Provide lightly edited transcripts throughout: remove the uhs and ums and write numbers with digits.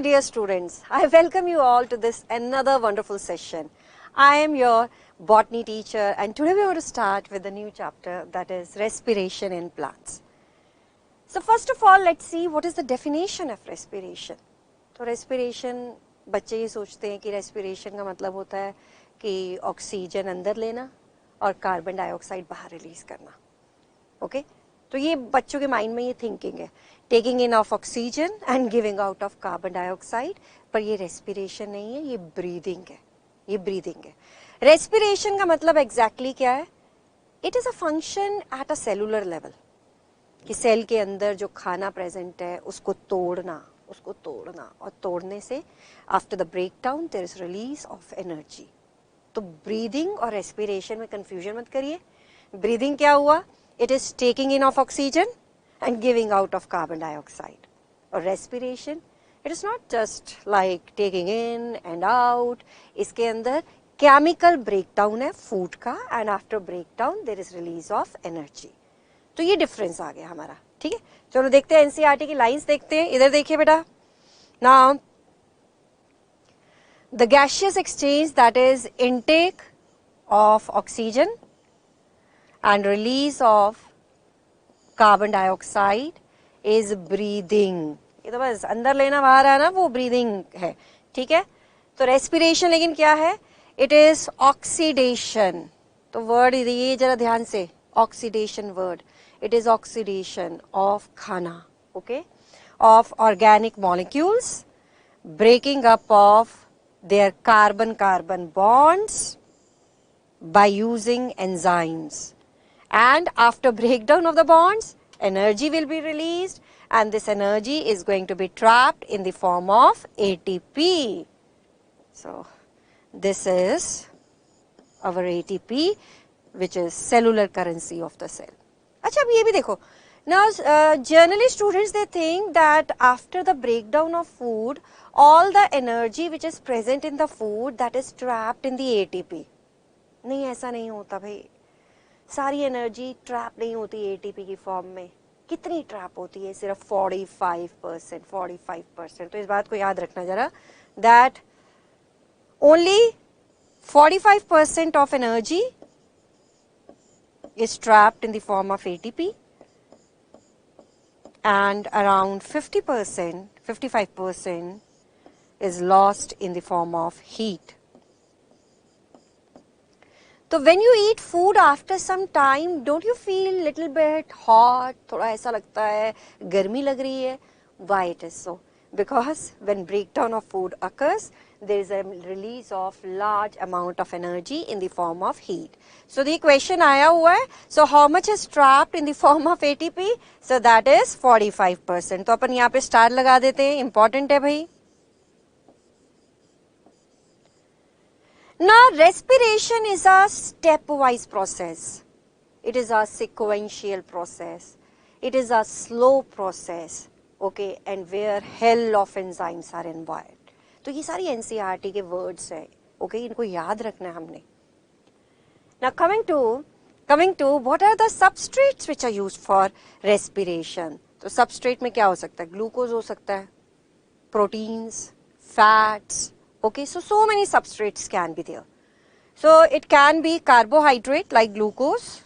dear students, I welcome you all to this another wonderful session. I am your botany teacher and today we are going to start with a new chapter, that is respiration in plants. So first of all, let's see what is the definition of respiration. तो respiration, बच्चे ये सोचते हैं कि respiration का मतलब होता है कि ऑक्सीजन अंदर लेना और कार्बन डाइऑक्साइड बाहर रिलीज करना. ओके तो ये बच्चों के माइंड में ये थिंकिंग है, taking in of oxygen and giving out of carbon dioxide, पर ये रेस्पिरेशन नहीं है, ये ब्रीदिंग है. ये ब्रीदिंग है. रेस्पिरेशन का मतलब एग्जैक्टली क्या है? It is a function at a cellular level, कि सेल के अंदर जो खाना प्रेजेंट है उसको तोड़ना और तोड़ने से after the break down there is release of energy. तो ब्रीदिंग और रेस्पिरेशन में कंफ्यूजन मत करिए. ब्रीदिंग क्या हुआ? It is taking in of oxygen and giving out of carbon dioxide. Or respiration, it is not just like taking in and out. इसके अंदर chemical breakdown है food का and after breakdown there is release of energy. तो ये difference आ गया हमारा. ठीक है, चलो देखते हैं NCERT की lines देखते हैं. इधर देखिए बेटा. Now, the gaseous exchange, that is intake of oxygen and release of carbon dioxide is breathing. ये तो बस अंदर लेना बाहर आना वो breathing है. ठीक है, तो respiration लेकिन क्या है? It is oxidation. तो word ये जरा ध्यान से, oxidation word. It is oxidation of खाना, okay, of organic molecules, breaking up of their carbon-carbon bonds by using enzymes. And after breakdown of the bonds, energy will be released and this energy is going to be trapped in the form of ATP. So, this is our ATP, which is cellular currency of the cell. अच्छा अब ये भी देखो. Now, generally students they think that after the breakdown of food, all the energy which is present in the food that is trapped in the ATP. नहीं, ऐसा नहीं होता भाई. सारी एनर्जी ट्रैप नहीं होती एटीपी की फॉर्म में. कितनी ट्रैप होती है? सिर्फ 45%. तो इस बात को याद रखना जरा, that only 45% of energy is trapped in the form of ATP and around 55% is lost in the form of heat. तो when you eat food after some time, don't you feel little bit hot? थोड़ा ऐसा लगता है गर्मी लग रही है. Why it is so? Because when breakdown of food occurs, there is a release of large amount of energy in the form of heat. So the question आया हुआ है. So how much is trapped in the form of ATP? So that is 45%. तो अपन यहाँ पे star लगा देते हैं. Important है भाई. Now, respiration is a stepwise process. It is a sequential process. It is a slow process. Okay, and where hell of enzymes are involved. तो ये सारी NCERT के words हैं. Okay, इनको याद रखना है हमने. Now, coming to what are the substrates which are used for respiration? तो substrate में क्या हो सकता है? Glucose हो सकता है, proteins, fats. Okay, so many substrates can be there. So it can be carbohydrate like glucose,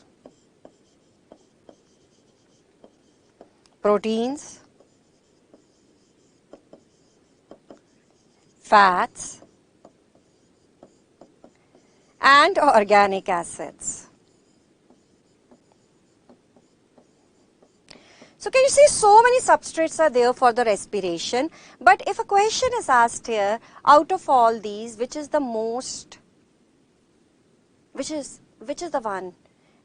proteins, fats, and organic acids. So can you see so many substrates are there for the respiration, but if a question is asked here, out of all these, which is the most, which is the one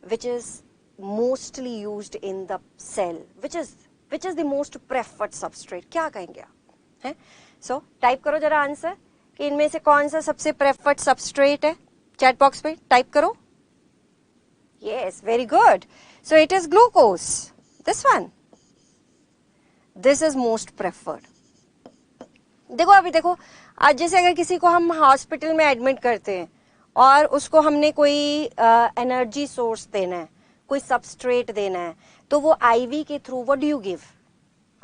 which is mostly used in the cell, which is the most preferred substrate, क्या कहेंगे आप? हैं? So type करो जरा answer कि इनमें से कौन सा सबसे preferred substrate है. Chat box पे type करो. Yes, very good. So it is glucose. This one. This is most preferred. देखो अभी देखो, आज जैसे अगर किसी को हम हॉस्पिटल में एडमिट करते हैं और उसको हमने कोई एनर्जी सोर्स देना है, कोई सबस्ट्रेट देना है, तो वो आईवी के through what do you give?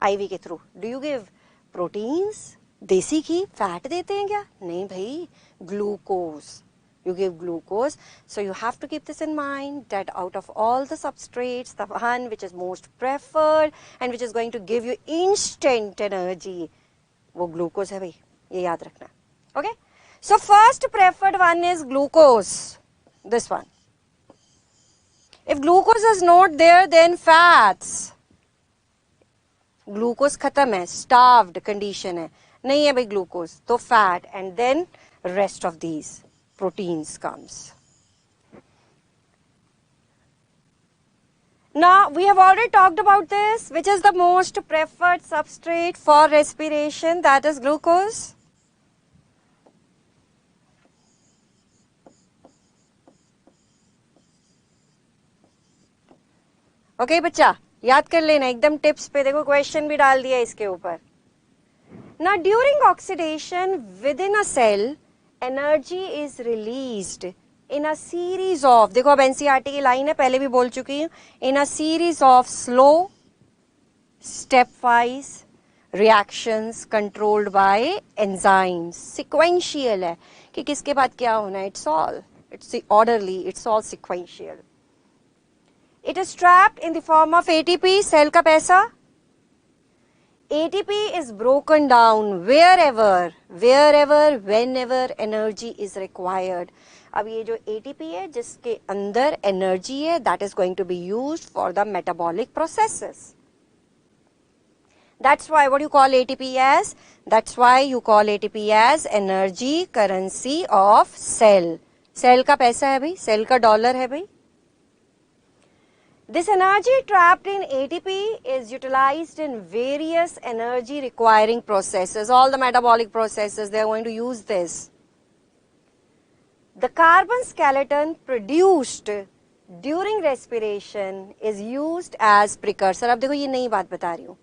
IV के through do you give proteins, देसी घी फैट देते हैं क्या? नहीं भाई, glucose. You give glucose, so you have to keep this in mind that out of all the substrates, the one which is most preferred and which is going to give you instant energy, वो glucose है भाई, ये याद रखना. Okay, so first preferred one is glucose, this one. If glucose is not there, then fats. Glucose खत्म है, starved condition है, नहीं है भाई glucose, तो fat, and then rest of these proteins comes. Now we have already talked about this, which is the most preferred substrate for respiration, that is glucose. Okay बच्चा, याद कर लेना, एकदम टिप्स पे देखो, क्वेश्चन भी डाल दिया इसके ऊपर. Now during oxidation within a cell, energy is released in a series of, देखो अब एनसीईआरटी की लाइन है, पहले भी बोल चुकी हूँ, in a series of slow stepwise reactions controlled by enzymes. Sequential है कि किसके बाद क्या होना है, it's orderly, it's all sequential. It is trapped in the form of ATP, cell का पैसा. ATP is broken down wherever, whenever energy is required. अब ये जो ATP है जिसके अंदर energy है, that is going to be used for the metabolic processes. That's why what you call ATP as? That's why you call ATP as energy currency of cell. Cell का पैसा है भाई, cell का dollar है भाई. This energy trapped in ATP is utilized in various energy requiring processes. All the metabolic processes, they are going to use this. The carbon skeleton produced during respiration is used as precursor. अब देखो ये नई बात बता रही हूँ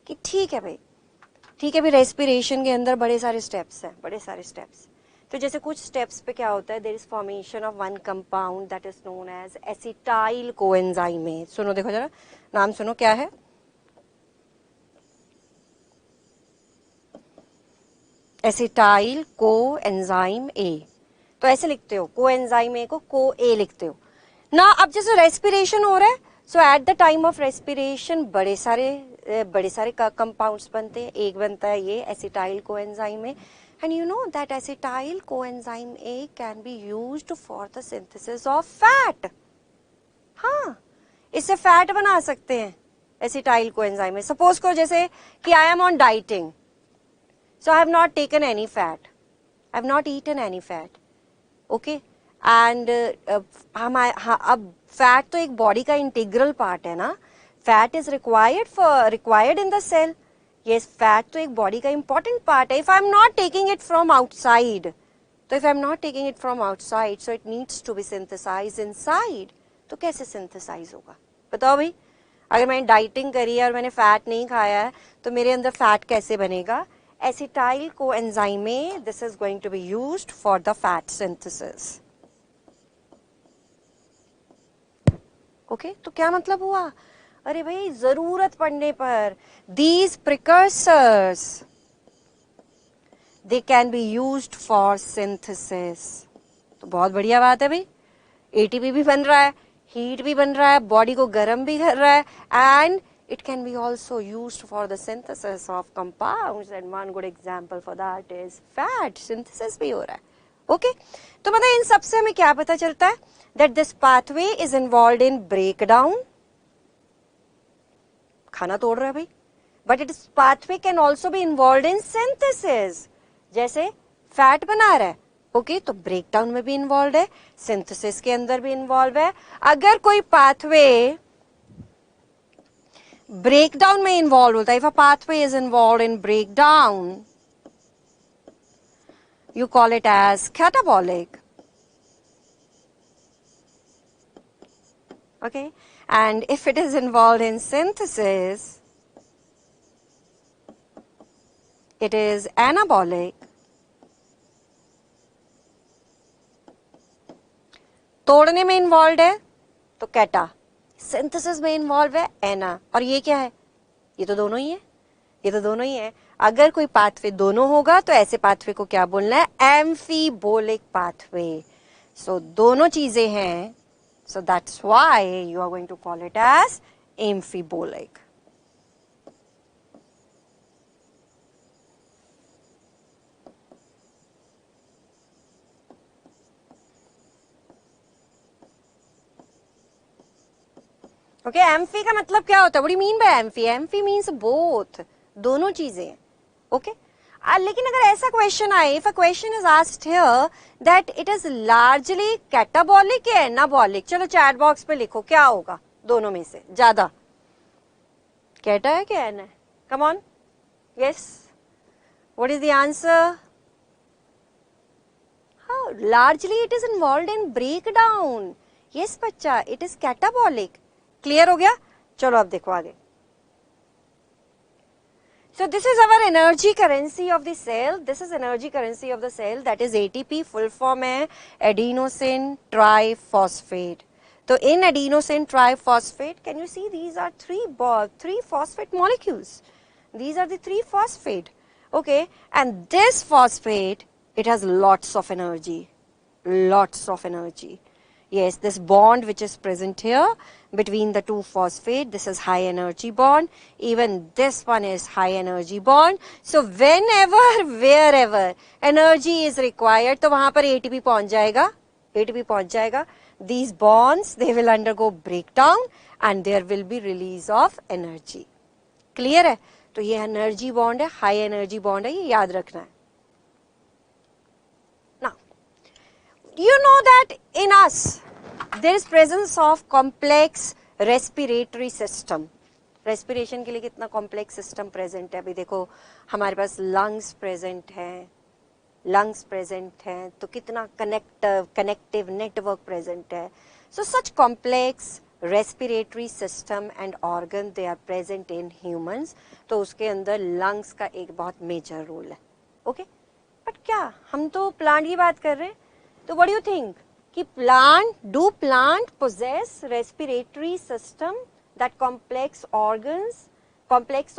कि ठीक है भाई, respiration के अंदर बड़े सारे steps हैं, बड़े सारे steps. तो जैसे कुछ स्टेप्स पे क्या होता है, there is formation of one compound that is known as acetyl coenzyme. सुनो देखो जरा, नाम सुनो क्या है, एसिटाइल कोएंजाइम ए. तो ऐसे लिखते हो, कोएंजाइम ए को को ए लिखते हो ना. अब जैसे रेस्पिरेशन हो रहा है, so at the time of respiration बड़े सारे कंपाउंड्स बनते हैं. एक बनता है ये acetyl coenzyme A. And you know that acetyl coenzyme A can be used for the synthesis of fat. हाँ, इससे फैट बना सकते हैं acetyl coenzyme में. Suppose करो जैसे कि I am on dieting, so I have not taken any fat, I have not eaten any fat, okay? And अब फैट तो एक बॉडी का इंटीग्रल पार्ट है ना. Fat is required in the cell. Yes, fat तो एक body का important part है. If I am not taking it from outside, तो if I am not taking it from outside, so it needs to be synthesized inside. तो कैसे synthesize होगा बताओ भाई. अगर मैंने डाइटिंग करी है और मैंने फैट नहीं खाया है, तो मेरे अंदर फैट कैसे बनेगा? एसिटाइल कोएंजाइम में this is going to be used for the fat synthesis. Okay, तो क्या मतलब हुआ? अरे भाई, जरूरत पड़ने पर these precursors they can be used for synthesis. तो बहुत बढ़िया बात है भाई. ATP भी बन रहा है, हीट भी बन रहा है, बॉडी को गर्म भी कर रहा है, and it can be also used for the synthesis of compounds. And one good example for that is fat synthesis भी हो रहा है. ओके, तो मतलब इन सब से हमें क्या पता चलता है? That this pathway is involved in breakdown. खाना तोड़ रहा है भाई, but it pathway can also be involve in synthesis. जैसे फैट बना रहा है, ओके, तो ब्रेकडाउन में भी इन्वॉल्व है, सिंथेसिस के अंदर भी इन्वॉल्व है. अगर कोई पाथवे ब्रेकडाउन में इन्वॉल्व होता है, if a pathway is involve in breakdown, you call it as catabolic. Okay, and if it is involved in synthesis, it is anabolic. तोड़ने में इन्वॉल्व है तो कैटा, सिंथेसिस में इन्वॉल्व है एना. और ये क्या है? ये तो दोनों ही है. ये तो दोनों ही है। अगर कोई पाथवे दोनों होगा तो ऐसे पाथवे को क्या बोलना है? एम्फीबोलिक पाथवे। सो दोनों चीजें हैं, so that's why you are going to call it as amphibolic. Okay, amphi का मतलब क्या होता है? What do you mean by amphi? Amphi means both, दोनों चीजें। ओके, लेकिन अगर ऐसा क्वेश्चन आए, if a question is asked here that it is largely catabolic या एनाबॉलिक, चलो चैट बॉक्स पे लिखो क्या होगा दोनों में से ज्यादा, कैटा है क्या एना? Come on, yes, what is the answer? हाँ, largely it is involve in break down. Yes बच्चा, इट इज कैटाबॉलिक। क्लियर हो गया? चलो अब देखो आगे। So this is our energy currency of the cell. This is energy currency of the cell, that is ATP. Full form है adenosine triphosphate. तो in adenosine triphosphate, can you see these are three phosphate molecules? These are the three phosphate. Okay, and this phosphate, it has lots of energy. Lots of energy. Yes, this bond which is present here between the two phosphate, this is high energy bond. Even this one is high energy bond. So whenever, wherever energy is required, तो वहां पर ATP पहुंच जाएगा, ATP पहुंच जाएगा. These bonds, they will undergo breakdown and there will be release of energy. Clear है? तो ये energy bond है, high energy bond है, ये याद रखना है. You know that in us there is presence of complex respiratory system. Respiration के लिए कितना complex system present है? अभी देखो हमारे पास lungs present हैं, lungs present हैं, तो कितना connective network present है. So such complex respiratory system and organ, they are present in humans. तो उसके अंदर lungs का एक बहुत major role है. Okay? But क्या हम तो plant की बात कर रहे हैं, तो what do you think कि do plant possess respiratory system, that complex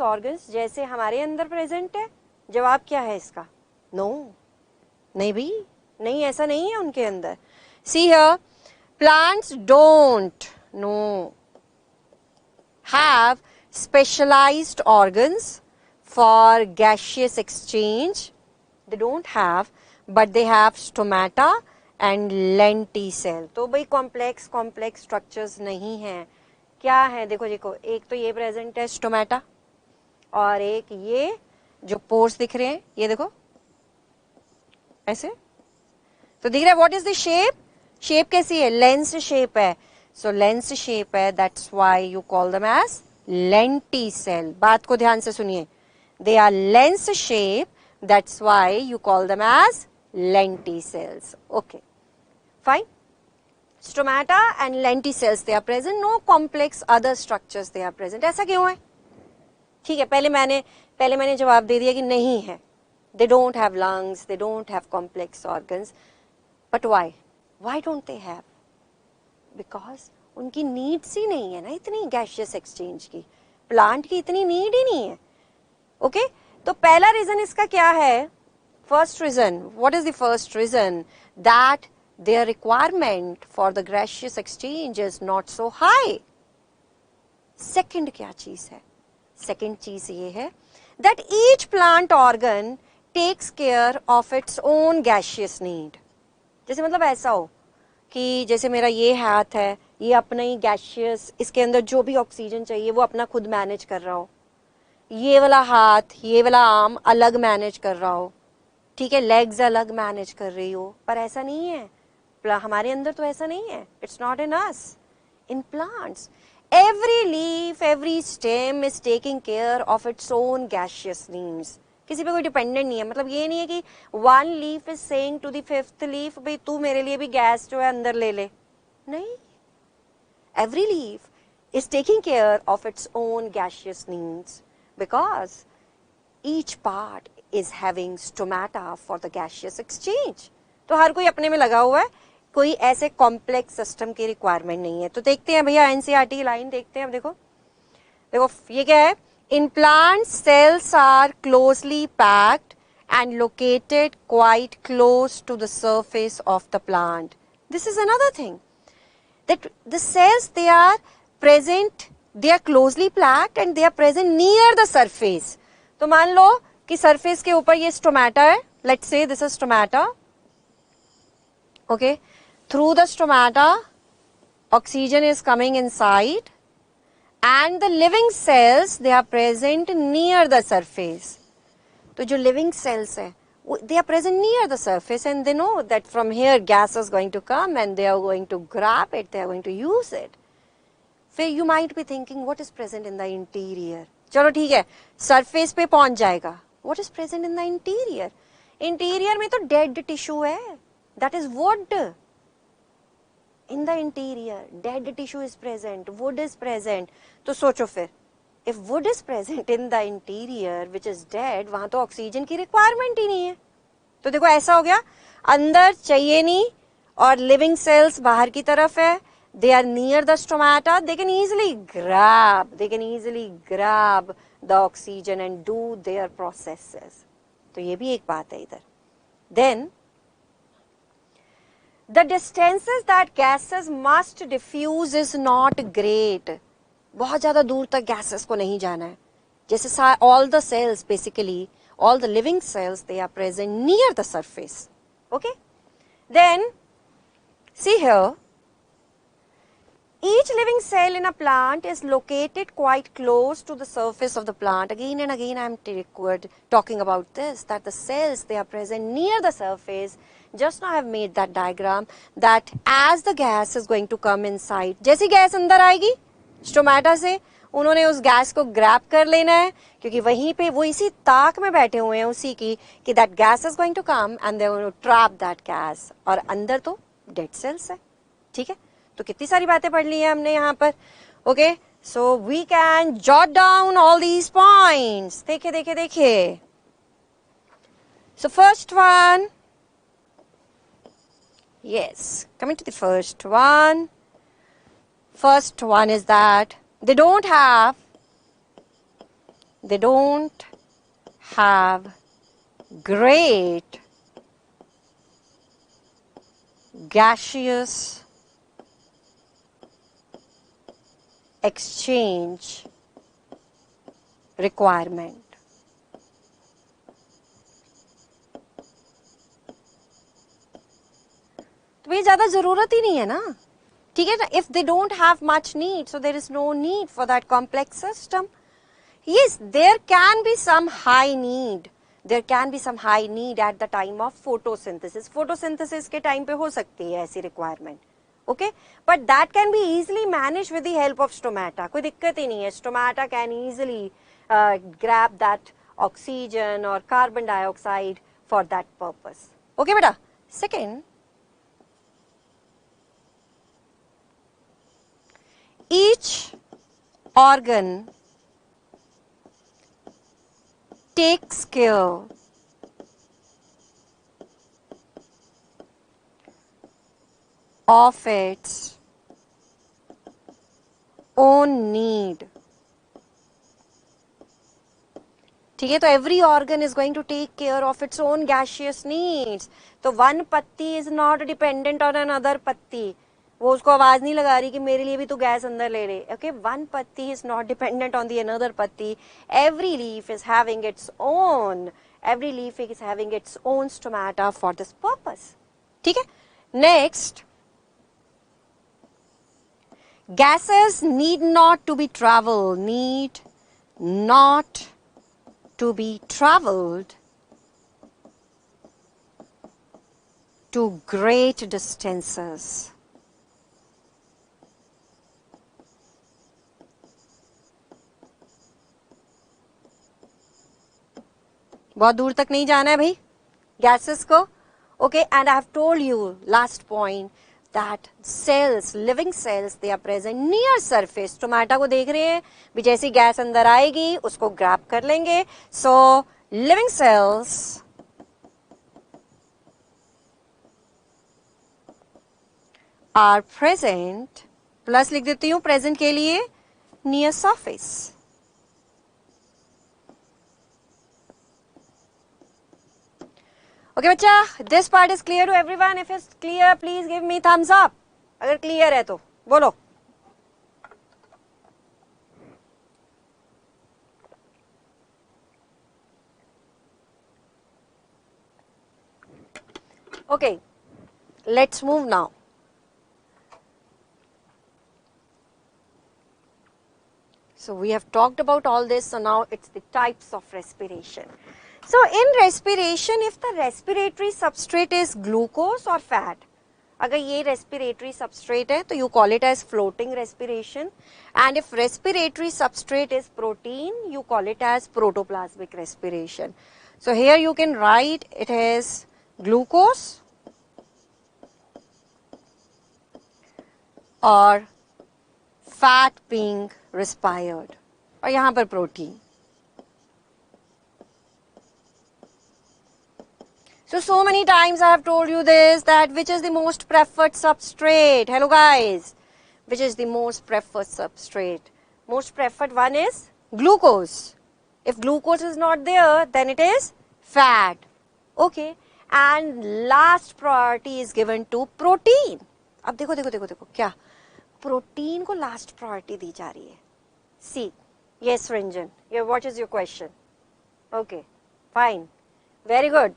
organs जैसे हमारे अंदर present है? जवाब क्या है इसका? No, नहीं भी, नहीं, ऐसा नहीं है उनके अंदर. See here, plants don't have specialized organs for gaseous exchange. They don't have, but they have stomata and lenticell. तो भाई complex structures नहीं हैं. क्या है? देखो एक तो ये present है stomata, और एक ये जो pores दिख रहे हैं, ये देखो ऐसे तो दिख रहा है. What is the shape? Shape कैसी है? Lens shape है. So lens shape है, that's why you call them as lenticell. बात को ध्यान से सुनिए. They are lens shape, that's why you call them as lenticells. Okay, fine. Stomata and lenticels, they are present. No complex other structures they are present. ऐसा क्यों है? ठीक है, पहले मैंने जवाब दे दिया कि नहीं है. They don't have lungs, they don't have complex organs. But why? Why don't they have? Because उनकी needs ही नहीं है ना इतनी gaseous exchange की. Plant की इतनी need ही नहीं है. Okay? तो पहला reason इसका क्या है? First reason, what is the first reason? That their requirement for the gaseous exchange is not so high. Second क्या चीज है? Second चीज ये है that each plant organ takes care of its own gaseous need. जैसे मतलब ऐसा हो कि जैसे मेरा ये हाथ है, ये अपना ही gaseous, इसके अंदर जो भी ऑक्सीजन चाहिए वो अपना खुद मैनेज कर रहा हो. ये वाला हाथ, ये वाला आर्म अलग मैनेज कर रहा हो. ठीक है, लेग्स अलग मैनेज कर रही हो. पर ऐसा नहीं है हमारे अंदर, तो ऐसा नहीं है. It's not in us. In plants every leaf, every stem is taking care of its own gaseous needs. किसी पे कोई डिपेंडेंट नहीं है. मतलब ये नहीं है कि one leaf is saying to the fifth leaf, भाई तू मेरे लिए भी गैस जो है अंदर ले ले. नहीं. Every leaf is taking care of its own gaseous needs because each part is having stomata for the gaseous exchange. तो हर कोई अपने में लगा हुआ है, कोई ऐसे कॉम्प्लेक्स सिस्टम की रिक्वायरमेंट नहीं है. तो देखते हैं भैया एनसीईआरटी की लाइन देखते हैं. अब देखो ये क्या है? In plants, cells are closely packed and located quite close to the surface of the plant. This is another thing, that the cells, they are present, they are closely packed and they are present near the surface. तो मान लो कि surface के ऊपर ये stomata है. Let's say this is stomata. Okay, through the stomata, oxygen is coming inside. And the living cells, they are present near the surface. तो जो living cells है, they are present near the surface and they know that from here gas is going to come and they are going to grab it, they are going to use it. फिर you might be thinking what is present in the interior. चलो ठीक है, surface पे पहुंच जाएगा. What is present in the interior? Interior में तो dead tissue है. That is wood. In the interior, dead tissue is present, wood is present. तो सोचो फिर, if wood is present in the interior which is dead, वहां तो oxygen की requirement ही नहीं है. तो देखो ऐसा हो गया, अंदर चाहिए नहीं और लिविंग सेल्स बाहर की तरफ है. They are near the stomata, they can easily grab the oxygen and do their processes. तो ये भी एक बात है इधर. Then the distances that gases must diffuse is not great. बहुत ज़्यादा दूर तक gases को नहीं जाना है. जैसे all the cells, basically all the living cells, they are present near the surface. Okay. Then see here, each living cell in a plant is located quite close to the surface of the plant. Again and again I am talking about this, that the cells, they are present near the surface. Just now I have made that diagram, that as the gas is going to come inside, जैसी gas अंदर आएगी stomata से, उन्होंने उस gas को grab कर लेना है, क्योंकि वहीं पे वो इसी ताक में बैठे हुए हैं उसी की, कि that gas is going to come and they going to trap that gas. और अंदर तो डेड सेल्स है. ठीक है, तो कितनी सारी बातें पढ़ ली हैं हमने यहाँ पर. Okay, so we can jot down all these points. देखिए देखिए देखिए. So first one, yes, coming to the first one. First one is that they don't have great gaseous exchange requirement. तो ये ज्यादा जरूरत ही नहीं है ना. ठीक है ना. If they don't have much need, so there is no need for that complex system. Yes, there can be some high need. There can be some high need at the time of photosynthesis. Photosynthesis के time पे हो सकती है ऐसी requirement. Okay, but that can be easily managed with the help of stomata. कोई दिक्कत ही नहीं है. Stomata can easily grab that oxygen or carbon dioxide for that purpose. Okay, बेटा. Second, each organ takes care of its own need. ठीक है, तो every organ is going to take care of its own gaseous needs. तो one पत्ती is not dependent on another पत्ती. वो उसको आवाज नहीं लगा रही कि मेरे लिए भी तू गैस अंदर ले ले. ओके, वन पत्ती is not dependent on the another पत्ती. Every leaf is having its own stomata for this purpose. ठीक है. Next, gases need not to be travelled to great distances. बहुत दूर तक नहीं जाना है भाई गैसेस को. Okay, and I have told you last point that cells, living cells, they are present near surface. Stomata को देख रहे हैं भी, जैसी गैस अंदर आएगी उसको ग्रैब कर लेंगे. So living cells are present, plus लिख देती हूं प्रेजेंट के लिए, नियर सरफेस. ओके बच्चा, this part is clear to everyone? If it's clear please give me thumbs up, अगर क्लियर है तो बोलो। Okay, let's move now. So we have talked about all this, so now it's the types of respiration. So in respiration, if the respiratory substrate is glucose or fat, अगर ये respiratory substrate है तो you call it as floating respiration, and if respiratory substrate is protein, you call it as protoplasmic respiration. So here you can write it is glucose और fat being respired और यहाँ पर protein. So many times I have told you this, that which is the most preferred substrate. Hello guys, which is the most preferred substrate? Most preferred one is glucose. If glucose is not there, then it is fat. Okay, and last priority is given to protein. अब देखो देखो देखो देखो क्या protein को last priority दी जा रही है. See, yes Ranjan, what is your question? Okay fine, very good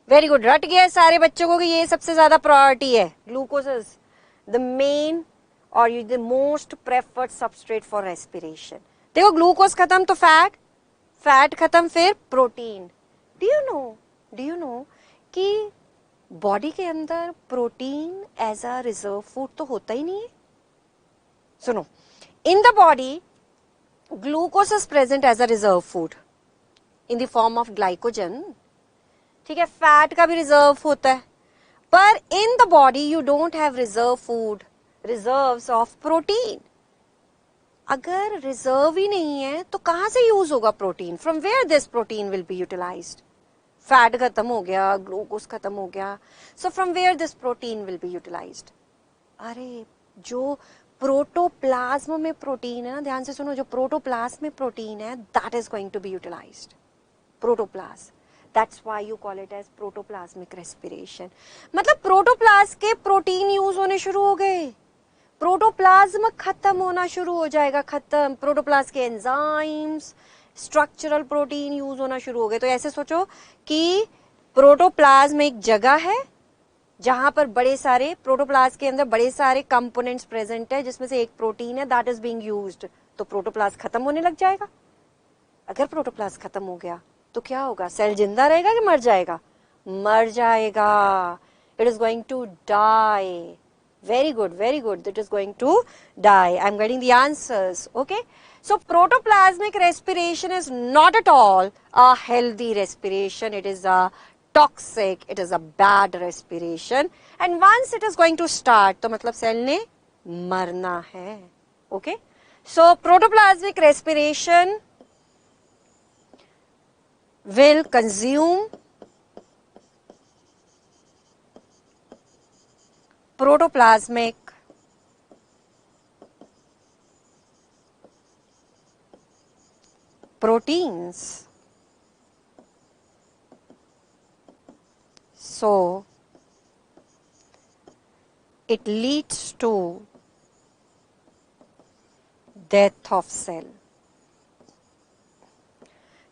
very good. रट गया सारे बच्चों को कि ये सबसे ज्यादा प्रायोरिटी है. ग्लूकोज इज द मेन और the most preferred substrate for respiration. देखो ग्लूकोज खत्म तो फैट, फैट खत्म फिर प्रोटीन. डू यू नो कि बॉडी के अंदर protein as a reserve food तो होता ही नहीं है. सुनो, in the body glucose is present as a reserve food in the form of glycogen. ठीक है, फैट का भी रिजर्व होता है, पर in the body you don't have reserve food, reserves of protein. अगर रिजर्व ही नहीं है तो कहां से यूज होगा protein? From where this protein will be utilised? Fat खत्म हो गया, ग्लूकोज खत्म हो गया, so from where this protein will be utilised? अरे जो प्रोटोप्लाज्म में प्रोटीन है ना, ध्यान से सुनो, जो प्रोटोप्लाज्म में प्रोटीन है that is going to be utilised. Protoplasm, that's why you call it as protoplasmic respiration. मतलब प्रोटोप्लाज्म के प्रोटीन यूज होने शुरू हो गए, प्रोटोप्लाज्म खत्म होना शुरू हो जाएगा, खत्म. प्रोटोप्लाज्म के एंजाइम्स, स्ट्रक्चरल प्रोटीन यूज होना शुरू हो गए. तो ऐसे सोचो कि प्रोटोप्लाज्म एक जगह है जहां पर बड़े सारे प्रोटोप्लाज्म के अंदर बड़े सारे कंपोनेंट्स प्रेजेंट है, जिसमें से एक प्रोटीन है दैट इज बीइंग यूज्ड. तो प्रोटोप्लाज्म खत्म होने लग जाएगा. अगर प्रोटोप्लाज्म खत्म हो गया तो क्या होगा? सेल जिंदा रहेगा कि मर जाएगा? मर जाएगा. It is going to die. Very good, very good. It is going to die. I am getting the answers. Okay. So protoplasmic respiration is not at all a healthy respiration. It is a toxic. It is a bad respiration. And once it is going to start, तो मतलब cell ने मरना है. Okay. So protoplasmic respiration will consume protoplasmic proteins. So it leads to death of cell.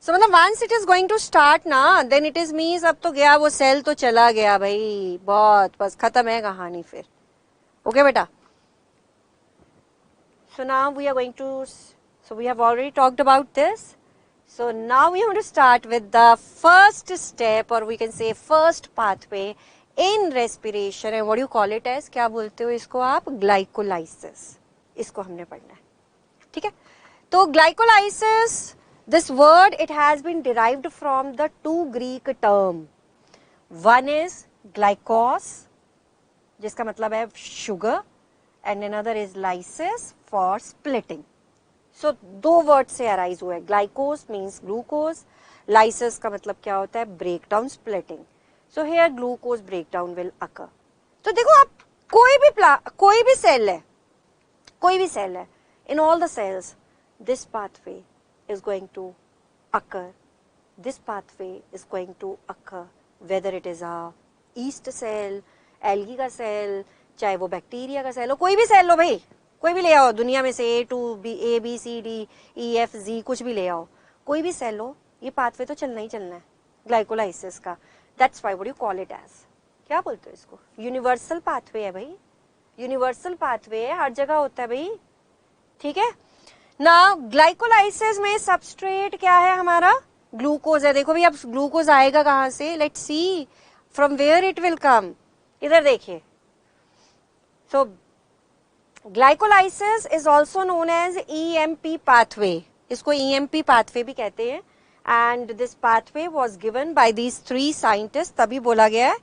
So मतलब once it is going to start ना, then it is means अब तो गया वो सेल, तो चला गया भाई, बहुत बस खत्म है कहानी फिर. ओके बेटा. So now we are going to, so we have already talked about this. So now we are going to start with the first step, or we can say first pathway in respiration, and what do you call it as? क्या बोलते हो इसको आप? Glycolysis. इसको हमने पढ़ना है. ठीक है. तो glycolysis, this word, it has been derived from the two Greek term. One is glycos, जिसका मतलब है sugar, and another is lysis for splitting. So दो वर्ड से अराइज हुआ है. ग्लाइकोस मीन्स ग्लूकोज, lysis का मतलब क्या होता है? Breakdown, splitting. So here glucose breakdown will occur. तो देखो आप कोई भी सेल है, कोई भी सेल है, in all the cells this pathway is going to occur, this pathway is going to occur, whether it is a yeast cell, algae का सेल, चाहे वो बैक्टीरिया का सेल हो, कोई भी सेल लो भाई, कोई भी ले आओ दुनिया में से, A B C D E F G, कुछ भी ले आओ, कोई भी सेल हो, ये पाथवे तो चलना ही चलना है ग्लाइकोलाइसिस का. That's why what you call it as, क्या बोलते हो इसको, यूनिवर्सल पाथवे है भाई, यूनिवर्सल पाथवे है, हर जगह होता है भाई. ठीक है ना. ग्लाइकोलाइसिस में सबस्ट्रेट क्या है हमारा, ग्लूकोज है. देखो भाई अब ग्लूकोज आएगा कहां से, let's see from where it will come. इधर देखिए, so glycolysis is also known as EMP pathway, इसको EMP पाथवे भी कहते हैं. And this pathway was given by these 3 scientist, तभी बोला गया है.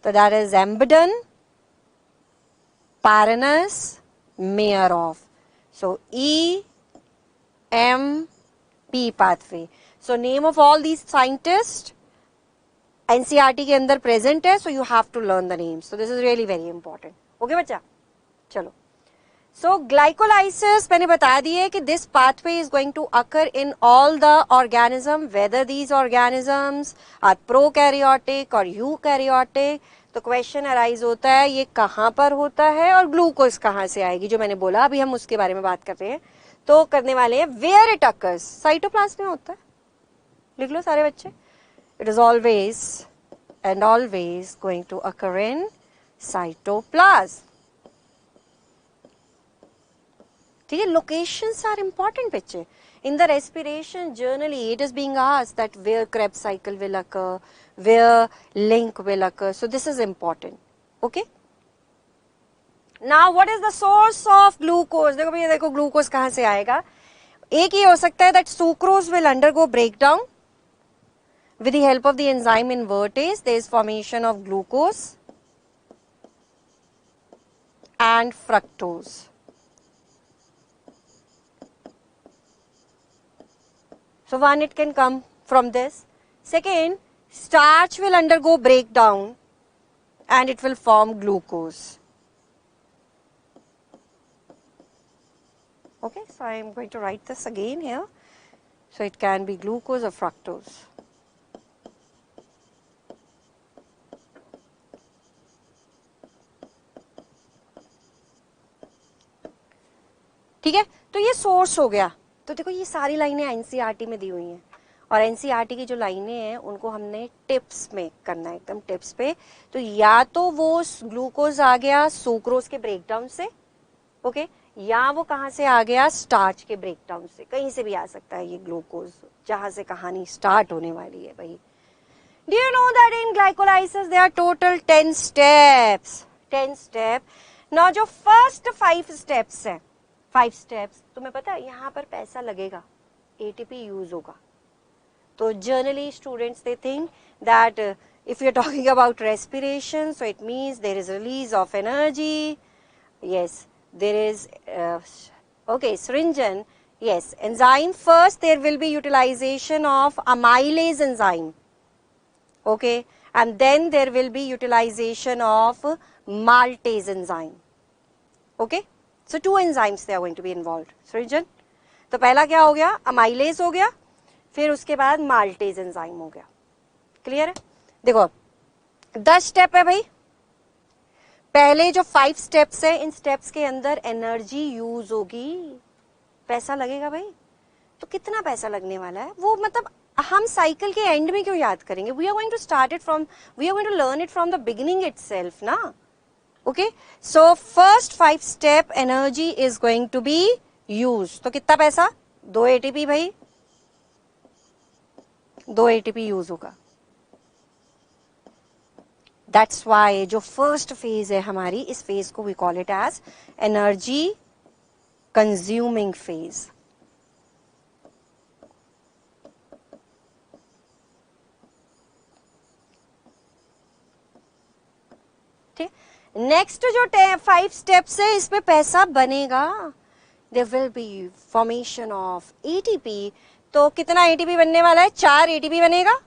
तो that is Embden, Paranus, Mayerhof. So EMP pathway. So name of all these scientists NCERT के अंदर present है, so you have to learn the names. So this is really very important. Okay बच्चा, चलो. So glycolysis मैंने बता दी है कि this pathway is going to occur in all the organism, whether these organisms are prokaryotic or eukaryotic. तो question arise होता है ये कहाँ पर होता है और ग्लूकोज कहाँ से आएगी, जो मैंने बोला अभी हम उसके बारे में बात कर रहे हैं. तो करने वाले हैं वेयर इट अकर्स, साइटोप्लाज्म में होता है, लिख लो सारे बच्चे. It is always and always going to occur in cytoplasm. ठीक है, लोकेशंस आर इंपॉर्टेंट बच्चे. In the respiration, generally it is being asked that where Krebs cycle will occur, where link will occur. So this is important. Okay. Now what is the source of glucose? देखो भैया, देखो glucose कहाँ से आएगा. एक ही हो सकता है that sucrose will undergo breakdown with the help of the enzyme invertase. There is formation of glucose and fructose. So one, it can come from this. Second, starch will undergo breakdown and it will form glucose. Okay, so I am going to write this again here. So it can be glucose or fructose. ठीक है, तो ये source हो गया. तो देखो ये सारी लाइनें एनसीईआरटी में दी हुई हैं, और एनसीईआरटी की जो लाइनें हैं उनको हमने टिप्स में करना है, एकदम टिप्स पे. तो या तो वो ग्लूकोज आ गया सुक्रोज के ब्रेकडाउन से, ओके, या वो कहाँ से आ गया, स्टार्च के ब्रेकडाउन से. कहीं से भी आ सकता है ये ग्लूकोज, जहां से कहानी स्टार्ट होने वाली है भाई. Do you know that in glycolysis there are total 10 steps. 10 step. Now जो फर्स्ट 5 स्टेप्स हैं, 5 स्टेप्स, तुम्हें पता है यहाँ पर पैसा लगेगा, एटीपी यूज होगा. तो generally students they think that if you are talking about respiration, so it means there is release of energy. Yes, there is okay, Srinjan, yes, enzyme first there will be utilization of amylase enzyme, okay, and then there will be utilization of maltase enzyme. Okay, so 2 enzymes they are going to be involved. Srinjan, तो पहला क्या हो गया, amylase हो गया, फिर उसके बाद माल्टेज एंजाइम हो गया. क्लियर है. देखो 10 स्टेप है भाई. पहले जो 5 स्टेप्स है, इन स्टेप्स के अंदर एनर्जी यूज होगी, पैसा लगेगा भाई. तो कितना पैसा लगने वाला है वो, मतलब हम साइकिल के एंड में क्यों याद करेंगे. We are going to start it from, we are going to learn it from the beginning itself ना. Okay, so first 5 step energy is going to be used. तो कितना पैसा, 2 ATP भाई, 2 ATP यूज होगा. That's why जो first phase है हमारी, इस फेज को we call it as energy consuming phase. ठीक. नेक्स्ट जो 5 स्टेप्स है, इसमें पैसा बनेगा. There will be formation of ATP. तो कितना एटीपी बनने वाला है, 4 एटीपी बनेगा.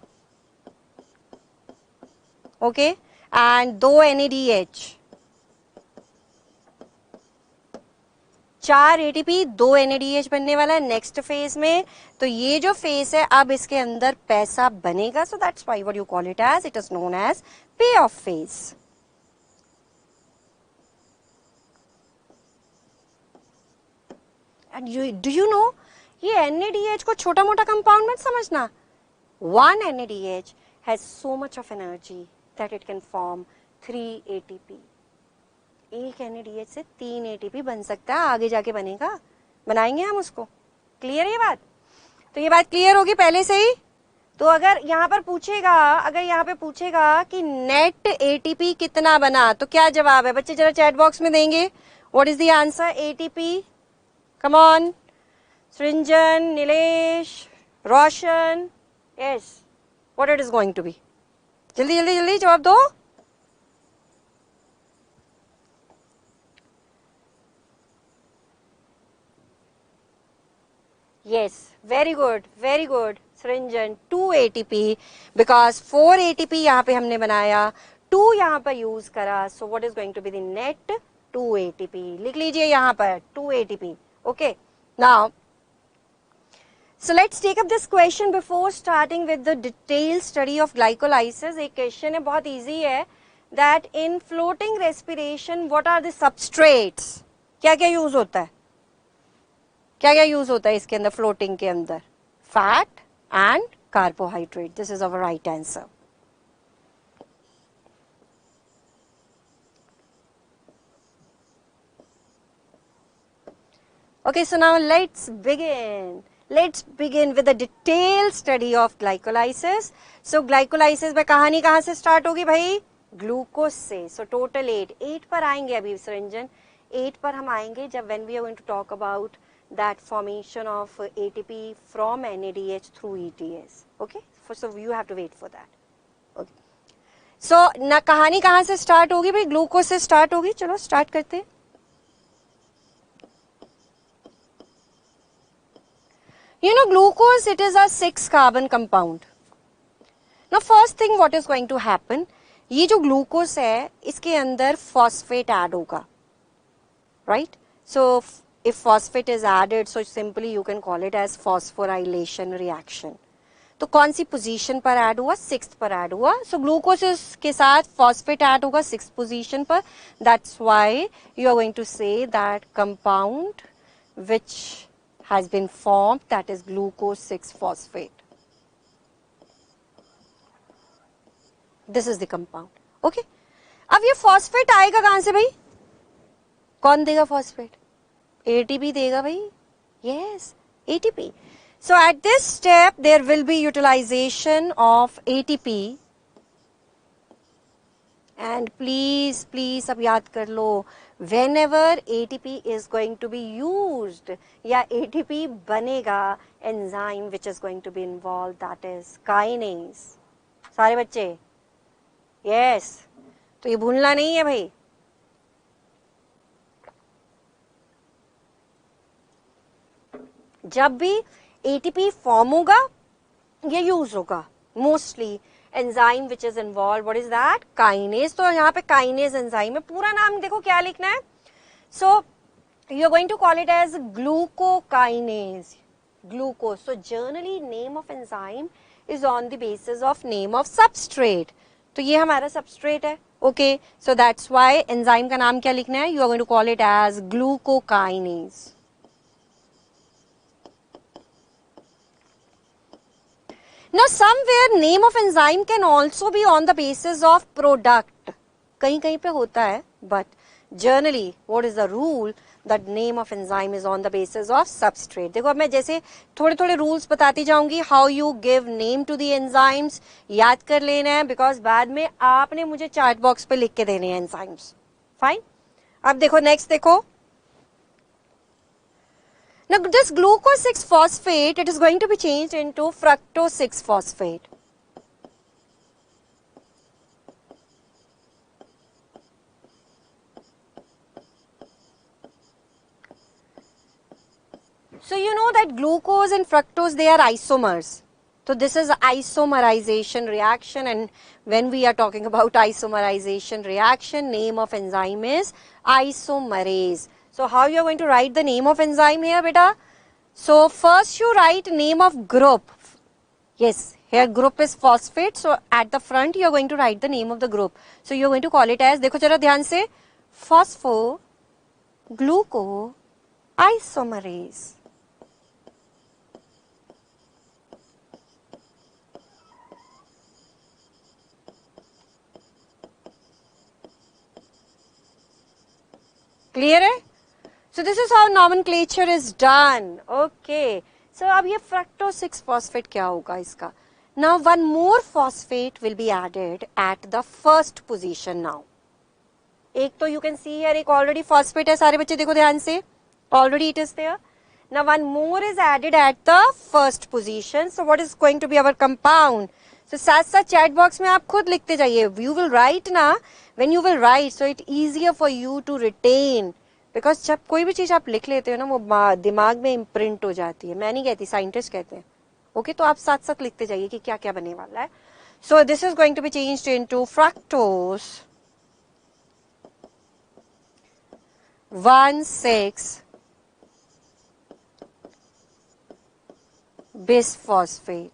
Okay, and 2 NADH, 4 ATP 2 NADH बनने वाला है नेक्स्ट फेज में। तो ये जो फेज है अब इसके अंदर पैसा बनेगा, so that's why what you call it as, it is known as pay off phase. And do you know, ये NADH को छोटा मोटा कंपाउंड मत समझना। 1 NADH has so much of energy that it can form 3 ATP. एक NADH से 3 ATP बन सकता है, आगे जाके बनेगा, बनाएंगे हम उसको। क्लियर है ये बात? तो ये बात क्लियर होगी पहले से ही। तो अगर यहाँ पर पूछेगा, अगर यहाँ पे पूछेगा कि नेट ATP कितना बना, तो क्या जवाब है बच्चे, जरा चैट बॉक्स में देंगे। What is the answer? ATP, come on, Srinjan, Nilesh, Roshan, yes, what it is going to be? जल्दी जल्दी जल्दी जवाब दो। Yes, very good, very good, Srinjan, 2 ATP, because 4 ATP यहाँ पे हमने बनाया, 2 यहाँ पर यूज करा, so what is going to be the net? 2 ATP, लिख लीजिए यहाँ पर 2 ATP, okay? Now, so let's take up this question before starting with the detailed study of glycolysis. एक question है, बहुत easy है, that in floating respiration, what are the substrates? क्या क्या यूज होता है? क्या क्या यूज होता है इसके अंदर, फ्लोटिंग के अंदर? Fat and carbohydrate. This is our right answer. Okay, so now let's begin. Let's begin with a detailed study of glycolysis. So glycolysis में कहानी कहाँ से स्टार्ट होगी भाई? ग्लूकोज से। So total 8 पर आएंगे अभी सृंजन, 8 पर हम आएंगे जब when we are going to talk about that formation of ATP from NADH through ETS. Okay, so you have to wait for that. Okay, so ना कहानी कहाँ से स्टार्ट होगी भाई? ग्लूकोज से स्टार्ट होगी। चलो स्टार्ट करते हैं। You know, glucose, it is a 6 carbon compound. Now first thing what is going to happen, ये जो ग्लूकोज है इसके अंदर फॉस्फेट ऐड होगा, right? So if phosphate is added, so simply you can call it as phosphorylation reaction. तो कौन सी position पर add हुआ? 6th पर ऐड हुआ। सो ग्लूकोज के साथ फॉस्फेट ऐड होगा 6th पोजीशन पर। That's why you are going to say that compound which has been formed, that is glucose 6 phosphate. This is the compound. Okay, अब ये phosphate आएगा कहां से भाई? कौन देगा फॉस्फेट? ATP देगा भाई। Yes, ATP. So at this step there will be utilization of ATP, and please अब याद कर लो, whenever ATP is going to be used या ATP बनेगा, enzyme which is going to be involved, that is kinase. सारे बच्चे? Yes, तो ये भूलना नहीं है भाई। जब भी ATP फॉर्म होगा ये यूज होगा mostly enzyme which is involve, what is that? Kinase. तो यहाँ पे काइनेज एंजाइम है, पूरा नाम देखो क्या लिखना है। So you are going to call it as glucokinase, glucose. So generally name of enzyme is on the basis of name of substrate. तो ये हमारा सबस्ट्रेट है। Okay, so that's why enzyme का नाम क्या लिखना है? You are going to call it as glucokinase. Now somewhere name of enzyme can also be on the basis of product. कहीं कहीं पे होता है, but generally what is the rule that name of enzyme is on the basis of substrate. देखो अब मैं जैसे थोड़े थोड़े rules बताती जाऊंगी, how you give name to the enzymes, याद कर लेना है, because बाद में आपने मुझे चार्ट बॉक्स पे लिख के देने हैं enzymes. Fine? अब देखो next देखो, now this glucose 6 phosphate, it is going to be changed into fructose 6 phosphate. So you know that glucose and fructose, they are isomers. So this is isomerization reaction, and when we are talking about isomerization reaction, name of enzyme is isomerase. So how you are going to write the name of enzyme here, beta? So first you write name of group. Yes, here group is phosphate. So at the front you are going to write the name of the group. So you are going to call it as, देखो जरा ध्यान से, phosphoglucoisomerase. Clear है? So this is how nomenclature is done. Okay. So अब ये fructose 6 phosphate क्या होगा इसका? Now one more phosphate will be added at the first position now. एक तो you can see here एक already phosphate है, सारे बच्चे देखो ध्यान से. Already it is there. Now one more is added at the first position. So what is going to be our compound? So साथ साथ chat box में आप खुद लिखते जाइए. You will write ना. When you will write, so it easier for you to retain. Because जब कोई भी चीज आप लिख लेते हो ना वो दिमाग में इम्प्रिंट हो जाती है. मैं नहीं कहती, साइंटिस्ट कहते हैं. ओके तो आप साथ साथ लिखते जाइए कि क्या क्या बनने वाला है. So this is going to be changed into fructose 1,6 bisphosphate.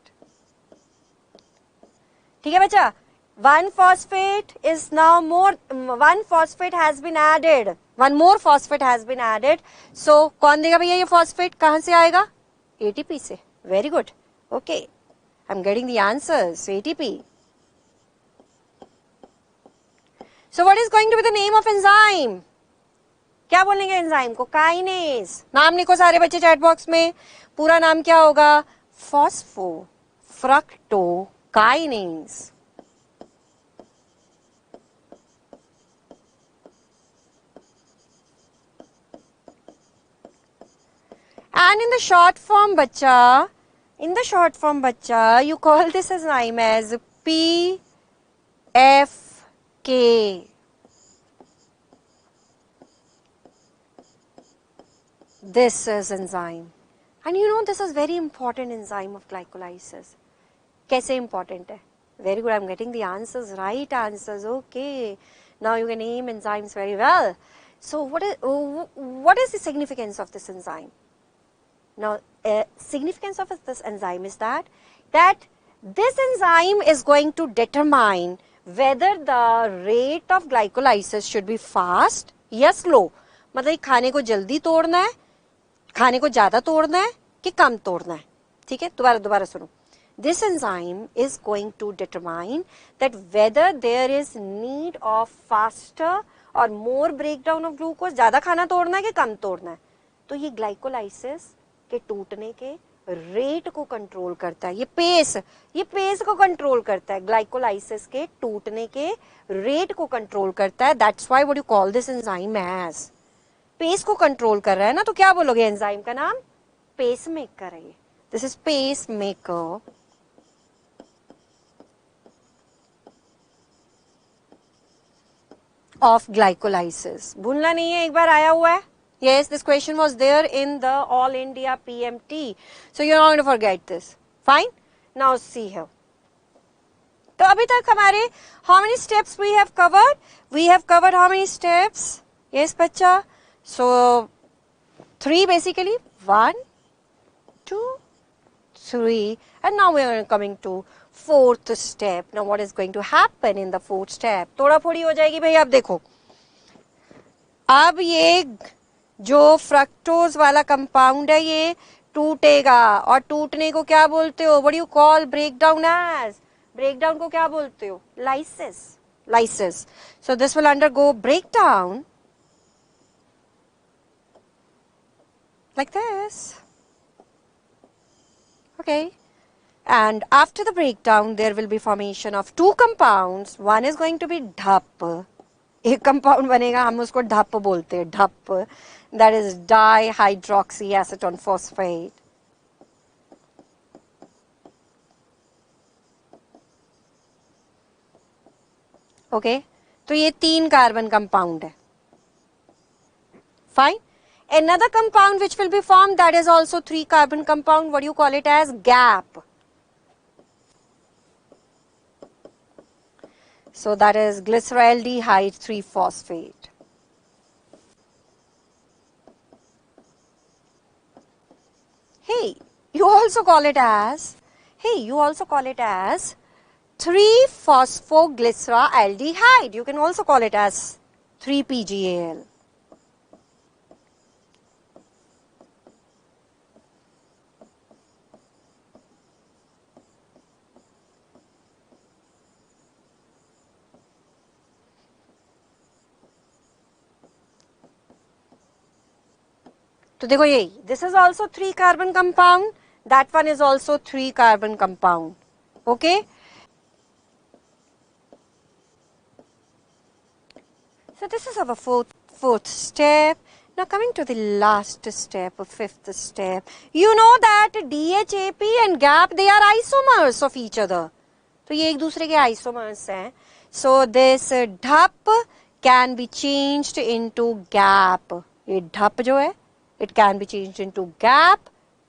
ठीक है बच्चा. 1 phosphate is now more, 1 phosphate has been added, 1 more phosphate has been added. So कौन देगा भैया ये phosphate? कहाँ से आएगा? ATP से. Very good. Okay, I'm getting the answers. ATP. So what is going to be the name of enzyme? क्या बोलेंगे enzyme को? Kinase. नाम लिखो सारे बच्चे chat box में. पूरा नाम क्या होगा? phosphofructokinase. And in the short form, bacha, you call this enzyme as PFK. This is enzyme. And you know this is very important enzyme of glycolysis. कैसे important है? Very good, I'm getting the answers, right answers. Okay, now you can name enzymes very well. So what is the significance of this enzyme? Now, significance of this enzyme is that this enzyme is going to determine whether the rate of glycolysis should be fast या slow. मतलब खाने को जल्दी तोड़ना है, खाने को ज़्यादा तोड़ना है कि कम तोड़ना है. ठीक है, दोबारा सुनो. This enzyme is going to determine that whether there is need of faster or more breakdown of glucose. ज़्यादा खाना तोड़ना है कि कम तोड़ना है. तो ये ग्लाइकोलाइसिस के टूटने के रेट को कंट्रोल करता है. ये पेस को कंट्रोल करता है. ग्लाइकोलाइसिस के टूटने के रेट को कंट्रोल करता है. That's why what you call this enzyme as. Pace को कंट्रोल कर रहा है ना, तो क्या बोलोगे एंजाइम का नाम? पेस मेकर है. This is pacemaker of glycolysis. भूलना नहीं है, एक बार आया हुआ है. Yes, this question was there in the All India PMT. So you're not going to forget this. Fine? Now see here. तो अभी तक हमारे how many steps we have covered? We have covered how many steps? Yes, बच्चा. So 3 basically. 1, 2, 3. And now we are coming to 4th step. Now what is going to happen in the 4th step? थोड़ा फोड़ी हो जाएगी भाई. अब देखो. अब ये जो फ्रक्टोज वाला कंपाउंड है ये टूटेगा. और टूटने को क्या बोलते हो? What you call breakdown as? Breakdown को क्या बोलते हो? Lysis. So this will undergo breakdown like this. Okay, and after the breakdown there will be formation of 2 compounds. One is going to be DHAP. एक compound बनेगा, हम उसको ढप बोलते हैं. ढप, that is dihydroxy acetone phosphate. Okay, तो ये 3 कार्बन कंपाउंड है. Fine. Another compound which will be formed, that is also 3 carbon compound. What do you call it as? GAP. So that is glyceraldehyde 3-phosphate. hey, you also call it as 3-phosphoglyceraldehyde. You can also call it as 3-PGAL. तो देखो यही, this is also 3 carbon compound, that one is also 3 carbon compound. Okay. So this is our fourth step. Now coming to the last step, fifth step. You know that DHAP and GAP, they are isomers of each other. तो ये एक दूसरे के isomers हैं. So this DHAP can be changed into GAP. ये DHAP जो है, it can be changed into GAP.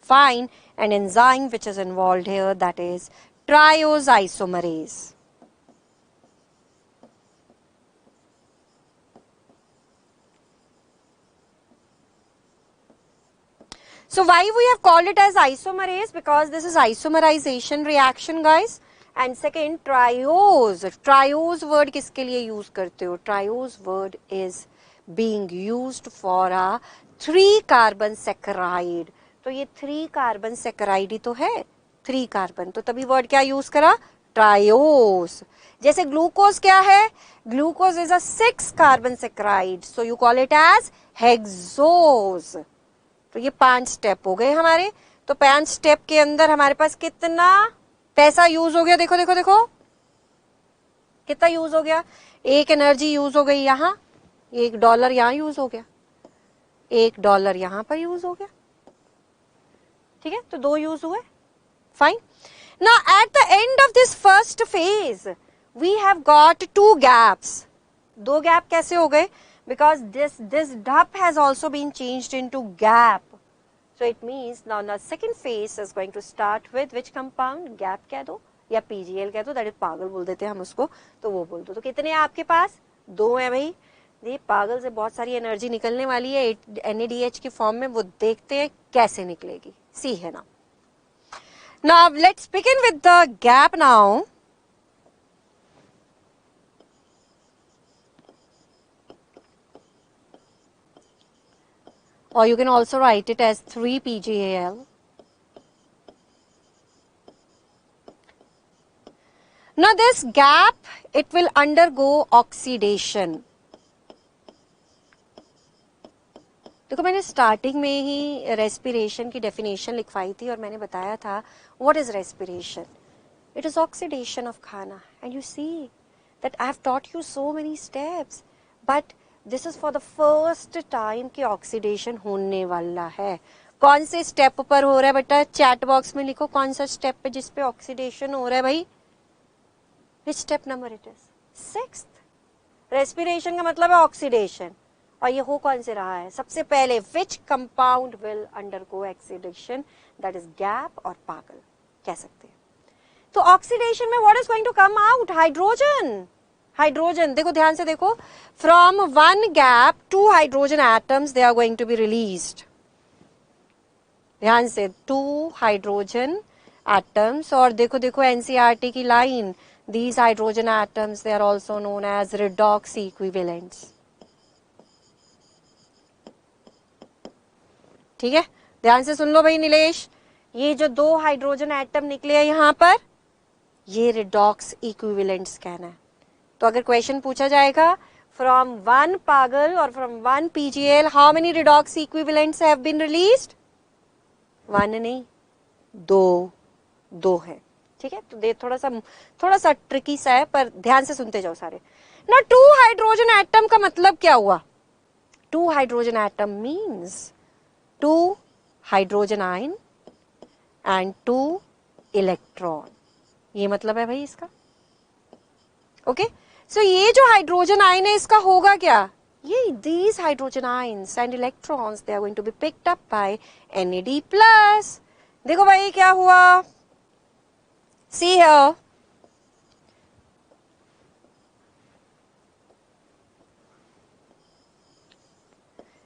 Fine. An enzyme which is involved here, that is triose isomerase. So why we have called it as isomerase? Because this is isomerization reaction, guys. And second, triose. Triose word किसके लिए use करते हो? Triose word is being used for a 3 carbon saccharide. तो ये 3 carbon saccharide ही तो है, 3 carbon. तो तभी word क्या use करा? Triose. जैसे ग्लूकोज क्या है? Glucose is a 6 carbon saccharide. So you call it as hexose. तो ये 5 स्टेप हो गए हमारे. तो 5 स्टेप के अंदर हमारे पास कितना पैसा यूज हो गया? देखो देखो देखो कितना यूज हो गया. एक एनर्जी यूज हो गई यहां, $1 यहां यूज हो गया, $1 यहां पर यूज हो गया. ठीक है, तो 2 यूज हुए. Fine. Now at the end of this first phase we have got 2 gaps. 2 gap कैसे हो गए? Because this DHAP has also been changed into GAP. So it means now the second phase is going to start with which compound? GAP कह दो या PGL कह दो, that is पागल बोल देते हैं हम उसको, तो वो बोल दो. तो कितने हैं आपके पास? 2 हैं भाई. ये पागल से बहुत सारी एनर्जी निकलने वाली है NADH की फॉर्म में, वो देखते हैं कैसे निकलेगी. सी है ना. Now let's begin with the GAP now. Or you can also write it as 3-PGAL. Now this GAP, it will undergo oxidation. देखो मैंने स्टार्टिंग में ही रेस्पिरेशन की डेफिनेशन लिखवाई थी और मैंने बताया था what is respiration. It is oxidation of खाना. And you see that I have taught you so many steps, but this is for the first time कि ऑक्सीडेशन होने वाला है. कौन से स्टेप पर हो रहा है बेटा? चैट बॉक्स में लिखो कौन सा स्टेप पे जिसपे ऑक्सीडेशन हो रहा है भाई. Which step number it is? 6th. Respiration का मतलब है ऑक्सीडेशन. और ये हो कौन से रहा है? सबसे पहले which compound will undergo oxidation? That is gap और पागल कह सकते हैं. तो ऑक्सीडेशन में what is going to come out? Hydrogen. Hydrogen देखो ध्यान से देखो. From 1 gap 2 hydrogen atoms they are going to be released. ध्यान से 2 हाइड्रोजन एटम्स. और देखो देखो एनसीईआरटी की line, these hydrogen atoms they are also known as redox equivalents. ठीक है, ध्यान से सुन लो भाई नीलेश. ये जो 2 हाइड्रोजन एटम निकले हैं यहां पर, ये रिडॉक्स इक्विवेलेंट्स कहना है. तो अगर क्वेश्चन पूछा जाएगा फ्रॉम 1 पागल और from 1 PGL how many redox equivalents have been released? 1 नहीं, 2 है. ठीक है, तो थोड़ा सा ट्रिकी सा है, पर ध्यान से सुनते जाओ सारे. ना 2 हाइड्रोजन एटम का मतलब क्या हुआ? 2 hydrogen atom means 2 hydrogen ion and 2 electron. ये मतलब है भाई इसका. ओके, सो ये जो हाइड्रोजन आयन है इसका होगा क्या? ये these hydrogen ions and electrons they are going to be picked up by NAD+. देखो भाई क्या हुआ. See here,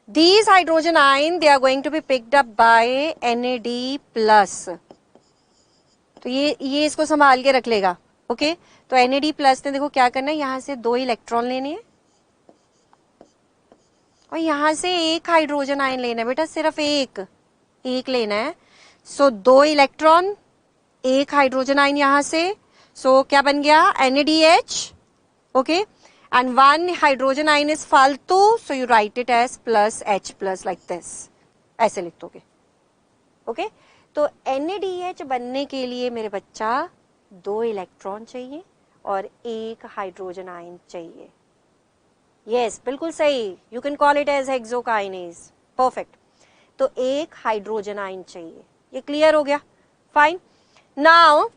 These hydrogen ion, they are going to be picked up by NAD plus. तो ये इसको संभाल के रख लेगा. ओके, तो NAD प्लस ने देखो क्या करना है, यहां से 2 इलेक्ट्रॉन लेने हैं और यहां से एक हाइड्रोजन आयन लेना है बेटा, सिर्फ एक लेना है. सो 2 इलेक्ट्रॉन, एक हाइड्रोजन आयन यहां से. सो क्या बन गया, NADH. Okay, and 1 hydrogen ion is फालतू, so you write it as plus H plus like this, ऐसे लिख दोगे. ओके, तो NADH बनने के लिए मेरे बच्चा 2 इलेक्ट्रॉन चाहिए और एक हाइड्रोजन आयन चाहिए. यस, बिल्कुल सही, you can call it as hexokinase. Perfect. तो एक हाइड्रोजन आयन चाहिए. ये क्लियर हो गया? Fine. Now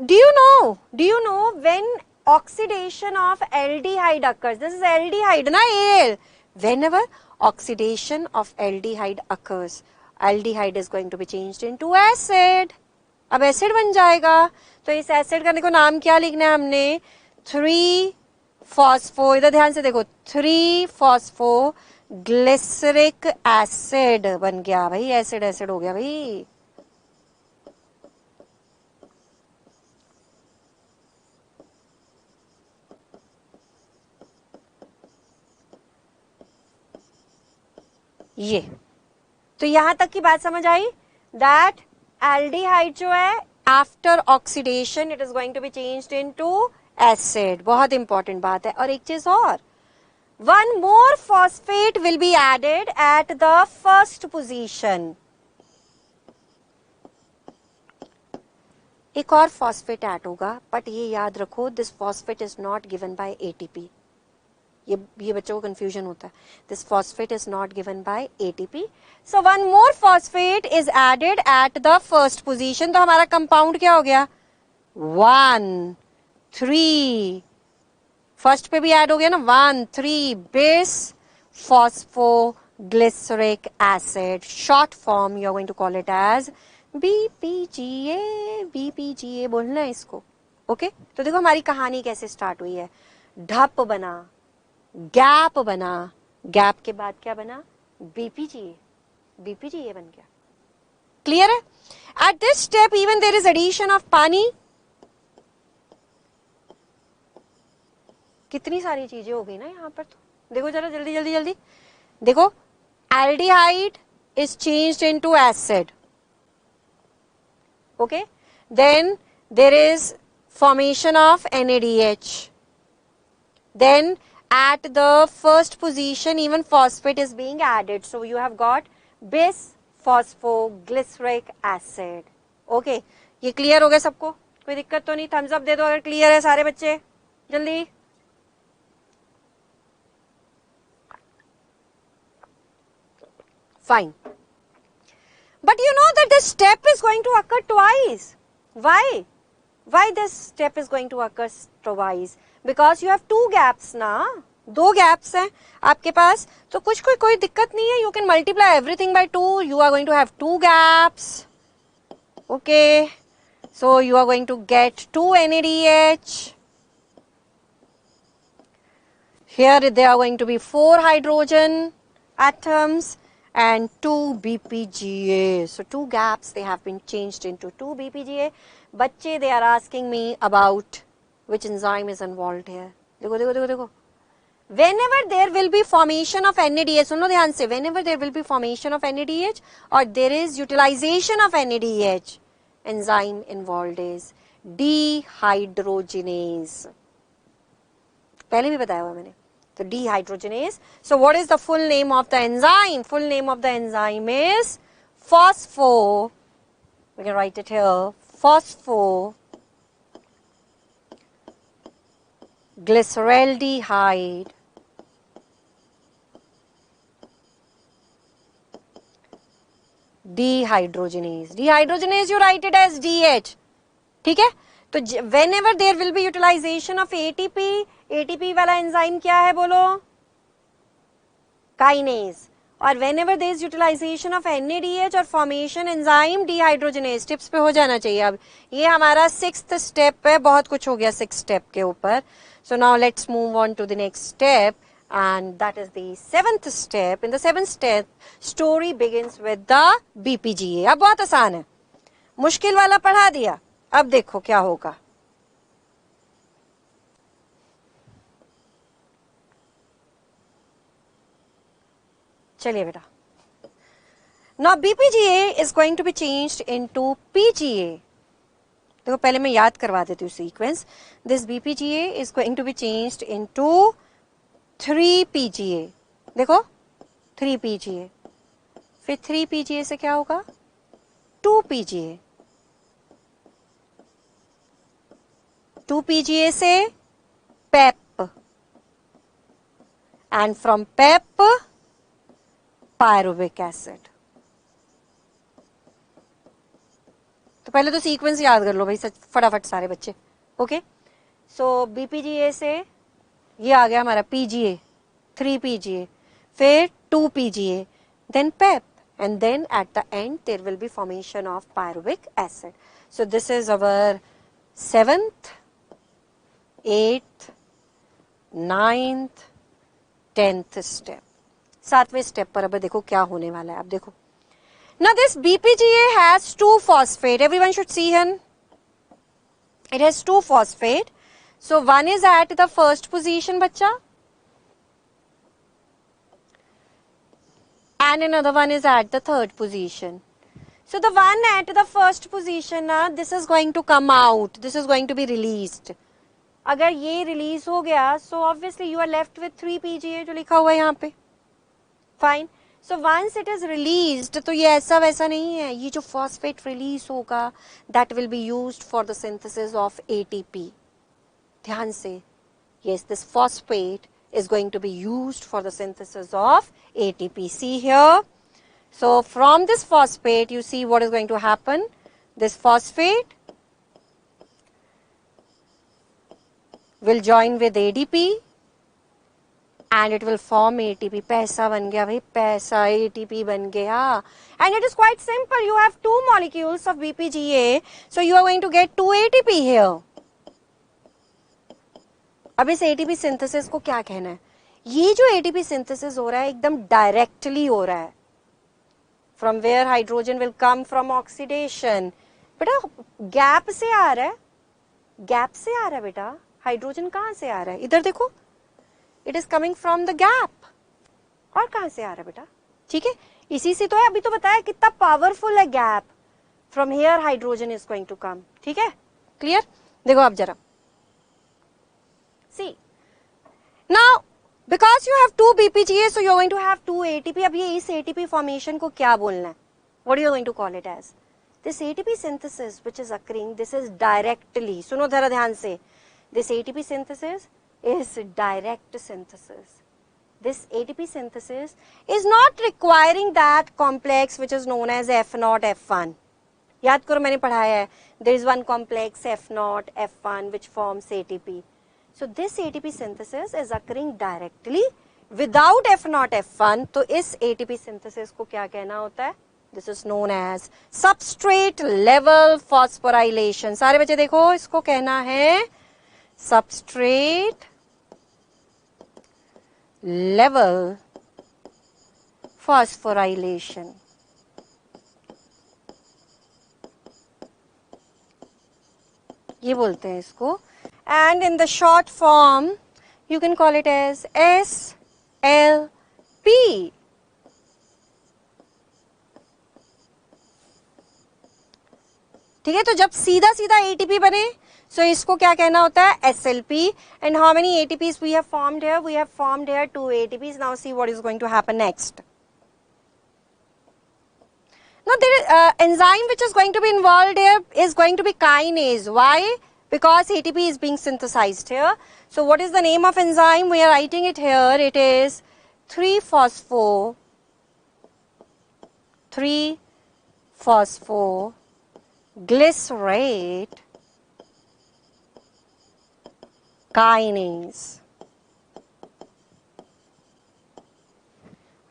do you know when oxidation of aldehyde occurs? This is aldehyde na, Al. Whenever oxidation of aldehyde occurs, aldehyde is going to be changed into acid. अब acid बन जाएगा. तो इस acid का देखो नाम क्या लिखना है हमने, 3-फॉस्फो. इधर ध्यान से देखो, 3-फॉस्फो ग्लिसरिक एसिड बन गया भाई. एसिड हो गया भाई. ये तो यहां तक की बात समझ आई. दैट एल्डिहाइड जो है, after oxidation it is going to be changed into acid. बहुत इंपॉर्टेंट बात है. और एक चीज और, 1 more phosphate will be added at the first position. एक और फॉस्फेट ऐड होगा, बट ये याद रखो, this phosphate is not given by ATP. ये बच्चों को कंफ्यूजन होता है. This phosphate is not given by ATP. So 1 more phosphate is added at the first position. तो हमारा कंपाउंड क्या हो गया, 1 3. फर्स्ट पे भी ऐड हो गया ना, 1 3 bis phosphoglyceric acid. Short form you are going to call it as BPGA. BPGA बोलना है इसको. ओके, तो देखो हमारी कहानी कैसे स्टार्ट हुई है. ढप बना, गैप बना, गैप के बाद क्या बना, BPGA. BPGA बन गया. क्लियर है? At this step even there is addition of pani. कितनी सारी चीजें हो गई ना यहाँ पर. तो देखो जरा जल्दी देखो, aldehyde is changed into acid. Okay, then there is formation of NADH. then at the first position even phosphate is being added, so you have got bis phosphoglyceric acid. okay, ये क्लियर हो गया सबको? कोई दिक्कत तो नहीं? Thums up दे दो अगर क्लियर है सारे बच्चे, जल्दी. fine, but you know that this step is going to occur twice. why this step is going to occur twice? Because you have 2 gaps ना, 2 gaps हैं आपके पास. तो कोई दिक्कत नहीं है. You can multiply everything by 2. You are going to have 2 gaps. Okay, so you are going to get 2 NADH. Here they are going to be 4 hydrogen atoms and 2 BPGA. So 2 gaps, they have been changed into 2 BPGA. बच्चे, they are asking me about which enzyme is involved here. देखो. Whenever there will be formation of NADH, सुनो ध्यान से, whenever there will be formation of NADH or there is utilization of NADH, enzyme involved is dehydrogenase. पहले भी बताया हुआ मैंने. तो dehydrogenase. So what is the full name of the enzyme? Full name of the enzyme is phospho. We can write it here. Phosphoglyceraldehyde dehydrogenase. Dehydrogenase you write it as DH. ठीक है? तो whenever there will be utilization of ATP वाला enzyme क्या है बोलो? Kinase. और whenever there is utilization of NADH और formation enzyme dehydrogenase. Tips पे हो जाना चाहिए. अब ये हमारा 6th स्टेप है. बहुत कुछ हो गया 6th स्टेप के ऊपर. So now let's move on to the next step. and that is the 7th step. In the 7th step, story begins with the BPGA. अब बहुत आसान है, मुश्किल वाला पढ़ा दिया, अब देखो क्या होगा. चलिए बेटा. Now BPGA is going to be changed into PGA. देखो पहले मैं याद करवा देती हूँ sequence. This BPGA is going to be changed into 3 PGA. देखो 3 PGA, फिर 3 PGA से क्या होगा, 2 PGA, 2 PGA से PEP, and from PEP pyruvic acid. तो पहले तो सीक्वेंस याद कर लो भाई फटाफट सारे बच्चे. ओके, सो बीपीजीए से ये आ गया हमारा पीजीए, 3 PGA, फिर 2 PGA, then PEP, and then at the end there will be formation of pyruvic acid. So this is our 7th, 8th, 9th, 10th step. 7वें स्टेप पर अब देखो क्या होने वाला है. अब देखो, now this BPGA has 2 phosphate. Everyone should see here. It has 2 phosphate. So one is at the first position, bachcha, and another one is at the 3rd position. So the one at the first position, this is going to come out. This is going to be released. अगर ये release हो गया, so obviously you are left with 3 PGA जो लिखा हुआ है यहाँ पे. Fine. So once it is released, तो ये ऐसा वैसा नहीं है, ये जो phosphate release होगा, that will be used for the synthesis of ATP. ध्यान से, yes, this phosphate is going to be used for the synthesis of ATP. See here. So from this phosphate, you see what is going to happen. This phosphate will join with ADP and it will form ATP. पैसा बन गया भाई, पैसा ATP बन गया. And it is quite simple. You have 2 molecules of BPGA, so you are going to get 2 ATP here. अब इस ATP synthesis को क्या कहना है? ये जो ATP synthesis हो रहा है एकदम directly हो रहा है. From where hydrogen will come from oxidation. बेटा गैप से आ रहा है, गैप से आ रहा है बेटा. हाइड्रोजन कहाँ से आ रहा है? इधर देखो, it is coming from the gap. और कहाँ से आ रहा है बेटा? ठीक है, इसी से तो है. अभी तो बताया कितना पावरफुल है gap. From here hydrogen is going to come. ठीक है, क्लियर? देखो आप जरा, see now because you have 2 BPGA, so you are going to have 2 ATP. अब ये इस ATP फॉर्मेशन को क्या बोलना है? What are you going to call it as? This ATP synthesis which is occurring, this is directly. सुनो जरा ध्यान से. This ATP synthesis is direct synthesis. This ATP synthesis is not requiring that complex which is known as F0, F1. याद करो मैंने पढ़ाया है. There is one complex F0, F1 which forms ATP. So this ATP synthesis is occurring directly without F0, F1. तो इस ATP synthesis को क्या कहना होता है? This is known as substrate level phosphorylation. सारे बच्चे देखो, इसको कहना है substrate level phosphorylation. ये बोलते हैं इसको. And in the short form, you can call it as SLP. ठीक है, तो जब सीधा सीधा ATP बने, so इसको क्या कहना होता है? SLP. And how many ATPs we have formed here? We have formed here 2 ATPs. Now see what is going to happen next. Now there is enzyme which is going to be involved here is going to be kinase. Why? Because ATP is being synthesized here. So what is the name of enzyme? We are writing it here. It is 3-phospho glycerate kinase.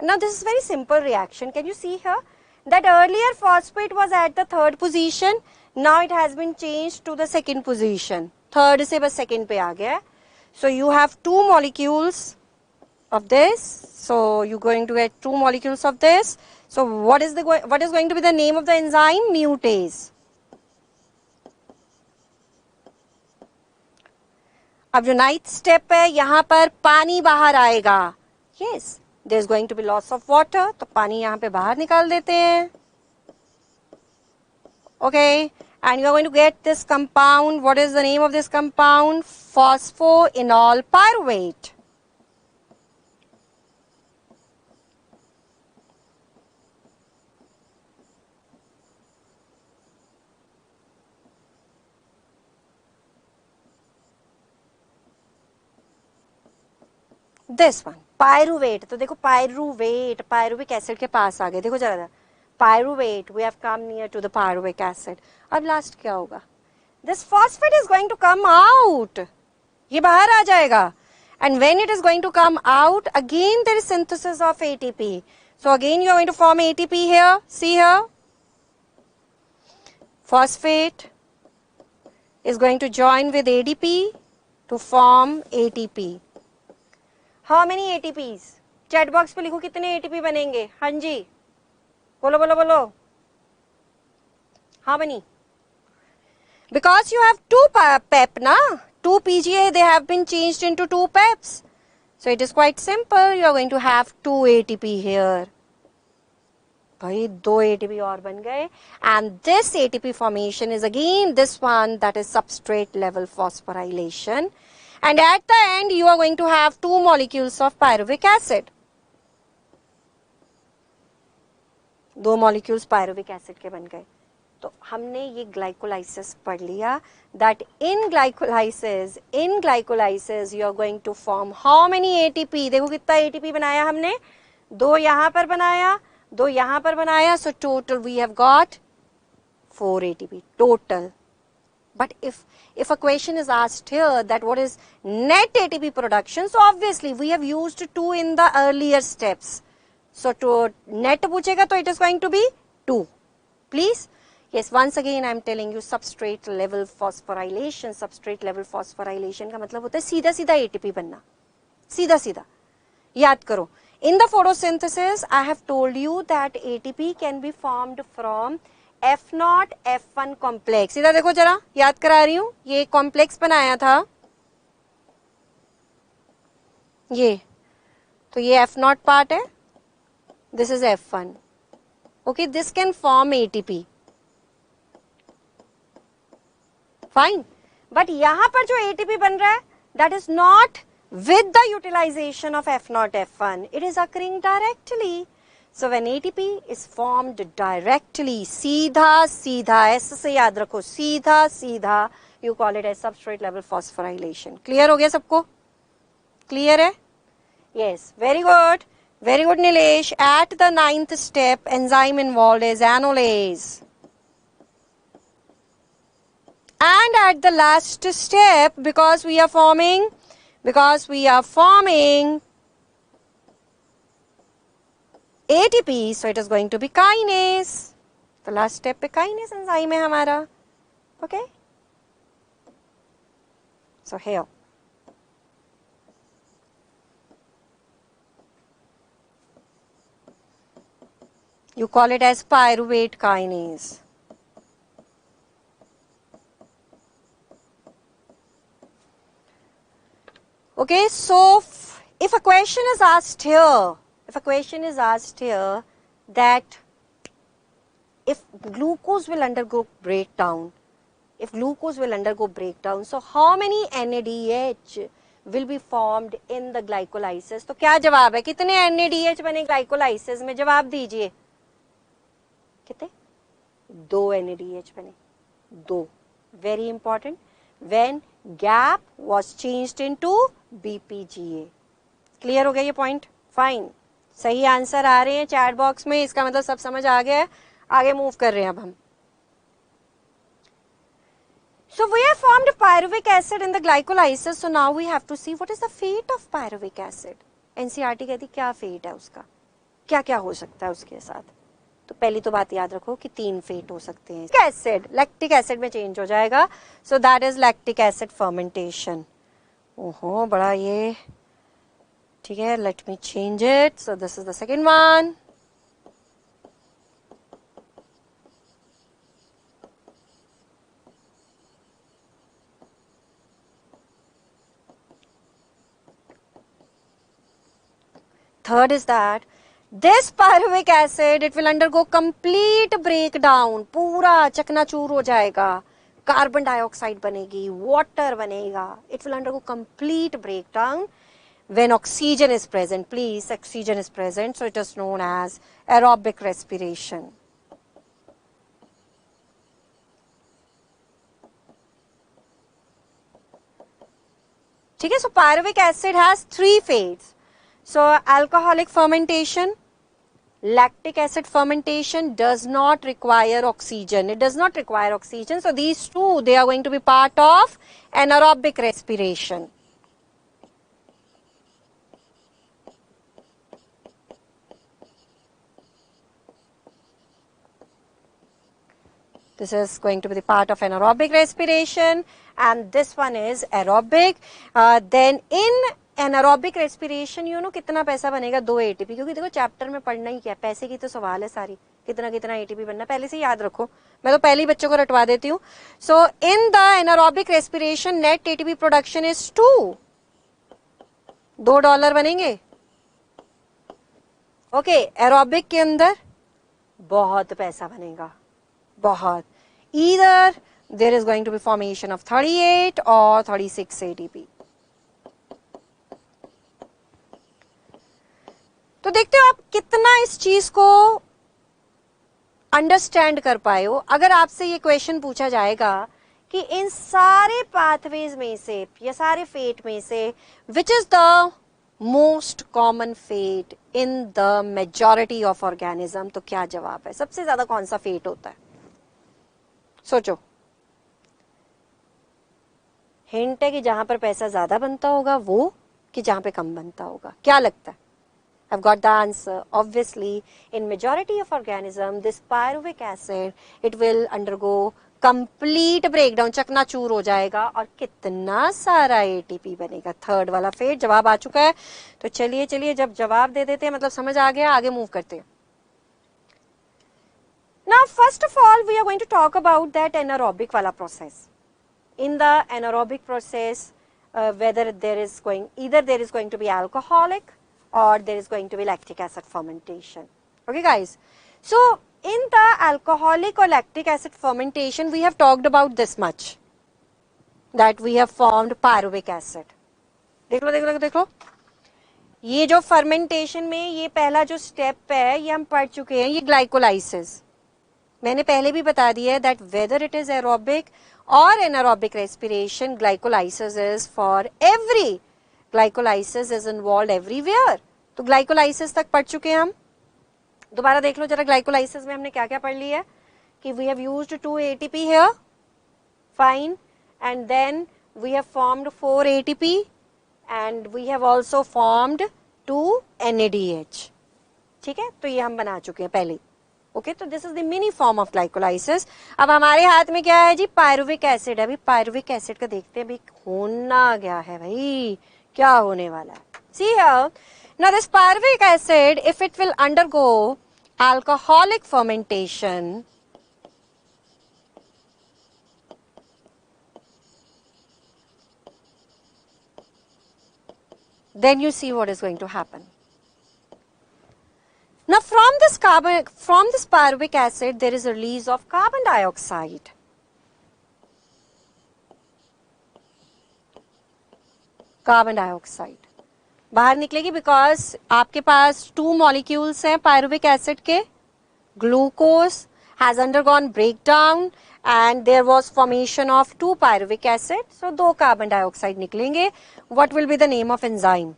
Now this is very simple reaction. Can you see here that earlier phosphate was at the 3rd position. Now it has been changed to the 2nd position. 3rd से बस 2nd पे आ गया है. So you have 2 molecules of this. So you're going to get 2 molecules of this. So what is going to be the name of the enzyme? Mutase. अब जो ninth step है, यहाँ पर पानी बाहर आएगा. Yes, there is going to be loss of water. तो पानी यहाँ पे बाहर निकाल देते हैं. Okay, and you are going to get this compound. What is the name of this compound? Phosphoenol pyruvate. This one, pyruvate. तो देखो pyruvate, pyruvic acid के पास आ गए. देखो जरा pyruvate, we have come near to the pyruvic acid. अब last क्या होगा? This phosphate is going to come out. ये बाहर आ जाएगा. And when it is going to come out, again there is synthesis of ATP. So again you are going to form ATP here. See here. Phosphate is going to join with ADP to form ATP. How many ATPs? Chat box पे लिखो कितने ATP बनेंगे. हाँ जी, बोलो बोलो बोलो. How many? Because you have 2 PEP na, 2 PGA, they have been changed into 2 PEPs. So it is quite simple. You are going to have 2 ATP here. भाई 2 ATP और बन गए. And this ATP formation is again this one, that is substrate level phosphorylation. And at the end you are going to have 2 molecules of pyruvic acid. 2 molecules pyruvic acid के बन गए. तो हमने ये glycolysis पढ़ लिया. That in glycolysis you are going to form how many ATP? देखो कितना ATP बनाया हमने. 2 यहाँ पर बनाया, 2 यहाँ पर बनाया. So total we have got 4 ATP total. But if a question is asked here that what is net ATP production, so obviously we have used 2 in the earlier steps. So to net पूछेगा तो it is going to be 2. Please. Yes, once again I am telling you substrate level phosphorylation. Substrate level phosphorylation का मतलब होता है सीधा सीधा ATP बनना. सीधा सीधा. याद करो. In the photosynthesis I have told you that ATP can be formed from F0 F1 complex. इधर देखो जरा, याद करा रही हूँ. ये complex बनाया था. ये तो ये F0 part है. This is F1. Okay, this can form ATP. Fine. But यहाँ पर जो ATP बन रहा है, that is not with the utilization of F0 F1. It is occurring directly. So when ATP is formed directly, सीधा सीधा, ऐसे से याद रखो, सीधा सीधा, you call it as substrate level phosphorylation. Clear हो गया सबको? Clear है? Yes, very good. Very good, Nilesh. At the 9th step, enzyme involved is anolase. And at the last step, because we are forming ATP, so it is going to be kinase. The last step पे kinase enzyme है हमारा. Okay? So here. You call it as pyruvate kinase. Okay, so if a question is asked here, that if glucose will undergo breakdown, so how many NADH will be formed in the glycolysis? तो क्या जवाब है? कितने NADH बने glycolysis में? जवाब दीजिए. कितने? 2 NADH बने. 2. Very important. When gap was changed into BPGA. Clear हो गया ये point? Fine. सही आंसर आ रहे हैं चैट बॉक्स में. इसका मतलब सब समझ आ गया है. आगे मूव कर रहे हैं अब हम. So we have formed pyruvic acid in the glycolysis. So now we have to see what is the fate of pyruvic acid. NCERT कहती क्या fate है उसका, क्या क्या हो सकता है उसके साथ. तो पहली तो बात याद रखो कि 3 फेट हो सकते हैं. एसिड लैक्टिक एसिड में चेंज हो जाएगा. So that is lactic acid fermentation. ओहो, बड़ा ये ठीक है, let me change it. So this is the second one. Third is that this pyruvic acid, it will undergo complete breakdown. पूरा चकनाचूर हो जाएगा. कार्बन डाइऑक्साइड बनेगी, वाटर बनेगा. It will undergo complete breakdown when oxygen is present. Please, oxygen is present, so it is known as aerobic respiration. ठीक है, so pyruvic acid has 3 phases. So alcoholic fermentation, lactic acid fermentation does not require oxygen. It does not require oxygen. So these two, they are going to be part of anaerobic respiration. This is going to be the part of anaerobic respiration, and this one is aerobic. Then in anaerobic respiration, you know कितना पैसा बनेगा 2 ATP, क्योंकि देखो chapter में पढ़ना ही क्या, पैसे की तो सवाल है सारी, कितना कितना ATP बनना पहले से याद रखो. मैं तो पहले ही बच्चों को रटवा देती हूँ. So in the anaerobic respiration, net ATP production is 2. $2 बनेंगे. ओके, एरोबिक के अंदर बहुत पैसा बनेगा, बहुत. Either there is going to be formation of 38 or 36 ATP. तो देखते हो आप कितना इस चीज को अंडरस्टैंड कर पाए हो. अगर आपसे ये क्वेश्चन पूछा जाएगा कि इन सारे पाथवेज में से या सारे फेट में से which is the most common fate in the majority of organism, तो क्या जवाब है? सबसे ज्यादा कौन सा फेट होता है? सोचो. हिंट है कि जहां पर पैसा ज्यादा बनता होगा वो, कि जहां पे कम बनता होगा. क्या लगता है? I've got the answer. Obviously, in majority of organism, this pyruvic acid, it will undergo complete breakdown, चकनाचूर हो जाएगा, और कितना सारा ATP बनेगा. थर्ड वाला फेट जवाब आ चुका है. तो चलिए चलिए, जब जवाब दे देते हैं मतलब समझ आ गया, आगे मूव करते हैं. Now, first of all, we are going to talk about that anaerobic wala process. In the anaerobic process, whether there is going to be alcoholic or there is going to be lactic acid fermentation. Okay, guys. So, in the alcoholic or lactic acid fermentation, we have talked about this much, that we have formed pyruvic acid. देख लो. ये जो fermentation में ये पहला जो step है, ये हम पढ़ चुके हैं, ये glycolysis. मैंने पहले भी बता दिया है that whether it is aerobic or anaerobic respiration, glycolysis is for every. Glycolysis is involved everywhere. तो glycolysis तक पढ़ चुके हैं हम. दोबारा देख लो जरा, glycolysis में हमने क्या क्या पढ़ लिया है. कि we have used 2 ATP here, fine, and then we have formed 4 ATP and we have also formed 2 NADH. ठीक है, तो ये हम बना चुके हैं पहले. ओके, तो this is the mini form of glycolysis. अब हमारे हाथ में क्या है जी? पायरुविक एसिड है. अभी पायरुविक एसिड का देखते हैं अभी होना क्या है भाई, क्या होने वाला है. See here, now this pyruvic acid, if it will undergo alcoholic fermentation, then you see what is going to happen. Now from this pyruvic acid, there is a release of carbon dioxide. Carbon dioxide बाहर निकलेगी, because आपके पास 2 molecules हैं pyruvic acid के. Glucose has undergone breakdown and there was formation of 2 pyruvic acid. So 2 carbon dioxide निकलेंगे. What will be the name of enzyme?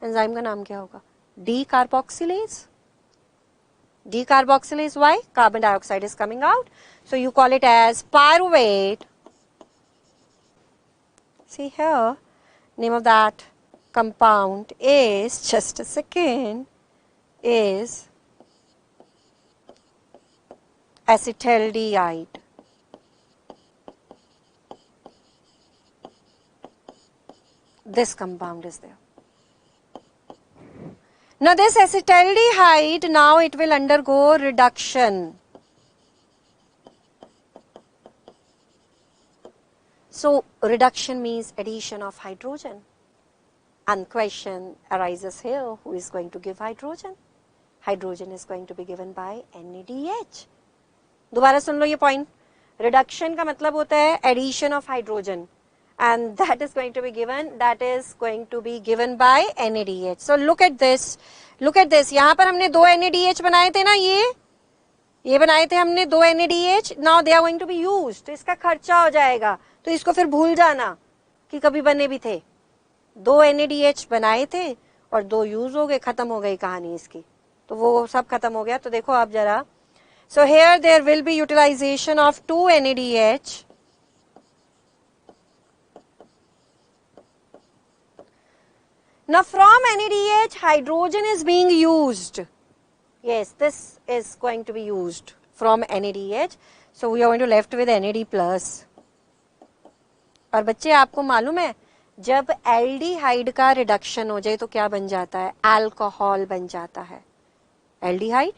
Enzyme का नाम क्या होगा? Decarboxylase. Decarboxylase. Why? Carbon dioxide is coming out, so you call it as pyruvate. See here, name of that compound is, just a second, is acetaldehyde. This compound is there. Now this acetaldehyde, now it will undergo reduction. So reduction means addition of hydrogen. And question arises here, who is going to give hydrogen? Hydrogen is going to be given by NADH. दोबारा सुन लो ये point. Reduction का मतलब होता है addition of hydrogen. And that is going to be given by NADH. So look at this. यहाँ पर हमने दो NADH बनाए थे ना, ये बनाए थे हमने दो NADH. Now they are going to be used. तो इसका खर्चा हो जाएगा, तो इसको फिर भूल जाना कि कभी बने भी थे. दो NADH बनाए थे और दो यूज हो गए, खत्म हो गई कहानी इसकी. तो वो सब खत्म हो गया. तो देखो आप जरा. So here there will be utilization of two NADH. Now from NADH, hydrogen is being used. Yes, this is going to be used from NADH. So we are going to left with NAD plus. और बच्चे आपको मालूम है, जब aldehyde का reduction हो जाए तो क्या बन जाता है? अल्कोहल बन जाता है. Aldehyde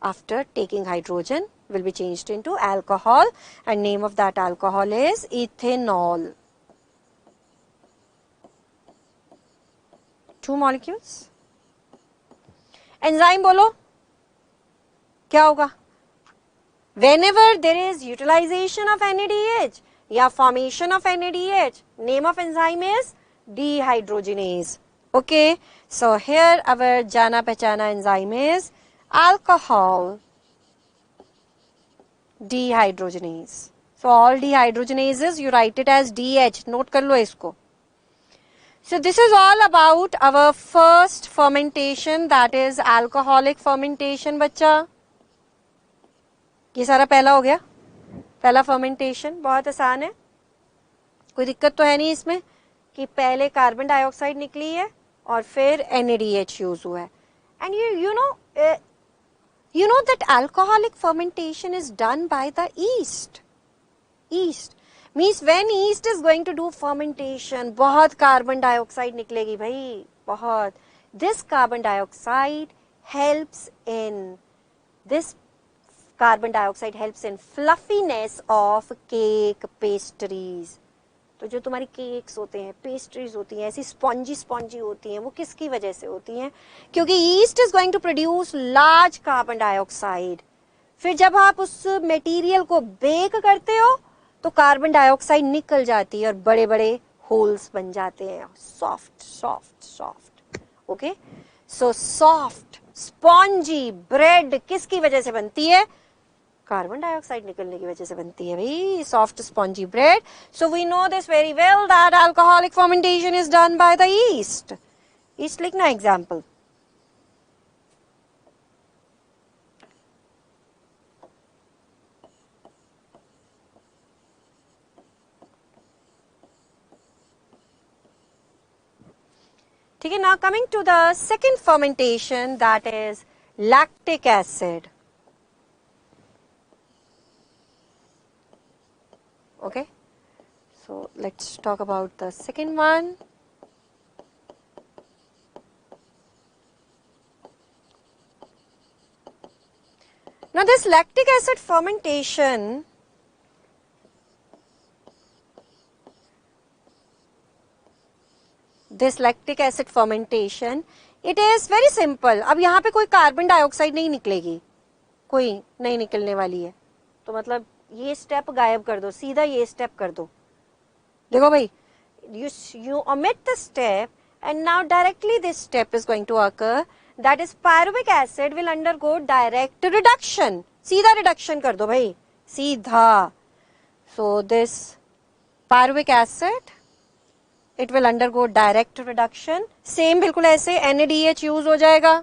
after taking hydrogen will be changed into alcohol, and name of that alcohol is ethanol. Two molecules. Enzyme बोलो क्या होगा? Whenever there is utilization of NADH या formation of NADH, name of enzyme is dehydrogenase. Okay, so here our जाना पहचाना enzyme is alcohol dehydrogenase. So all dehydrogenases you write it as DH. Note कर लो इसको. So this is all about our first fermentation, that is alcoholic fermentation. बच्चा ये सारा पहला हो गया. पहला fermentation बहुत आसान है, कोई दिक्कत तो है नहीं इसमें कि पहले कार्बन डाइऑक्साइड निकली है और फिर NADH यूज हुआ है. And you know that alcoholic fermentation is done by the yeast. Yeast means when yeast is going to do fermentation, बहुत कार्बन डाइऑक्साइड निकलेगी भाई, बहुत. This carbon dioxide helps in fluffiness of cake pastries. तो जो तुम्हारी cakes होते हैं, pastries होती हैं, ऐसी स्पॉन्जी होती हैं, वो किसकी वजह से होती हैं? क्योंकि yeast is going to produce large carbon dioxide. फिर जब आप उस मटेरियल को बेक करते हो तो कार्बन डाइऑक्साइड निकल जाती है और बड़े बड़े होल्स बन जाते हैं. Soft. Okay, so soft spongy bread किसकी वजह से बनती है? कार्बन डाइऑक्साइड निकलने की वजह से बनती है भाई, soft spongy bread. So we know this very well that alcoholic fermentation is done by the yeast. Yeast लिखना एग्जाम्पल. ठीक है. Now coming to the second fermentation, that is lactic acid. Okay, so let's talk about the second one. Now this lactic acid fermentation, it is very simple. अब यहाँ पे कोई carbon dioxide नहीं निकलेगी, कोई नहीं निकलने वाली है, तो मतलब ये स्टेप गायब कर दो, सीधा ये स्टेप कर दो. देखो भाई, you omit the step and now directly this step is going to occur, that is pyruvic acid will undergo direct reduction. सीधा reduction कर दो भाई, सीधा. So this pyruvic acid, it will undergo direct reduction. Same बिल्कुल ऐसे NADH use हो जाएगा.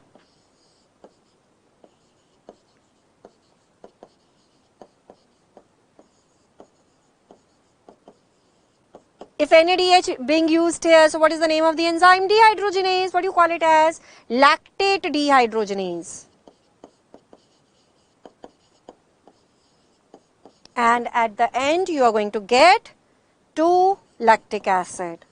If NADH being used here, so what is the name of the enzyme? Dehydrogenase. What do you call it as? Lactate dehydrogenase. And at the end, you are going to get 2 lactic acid.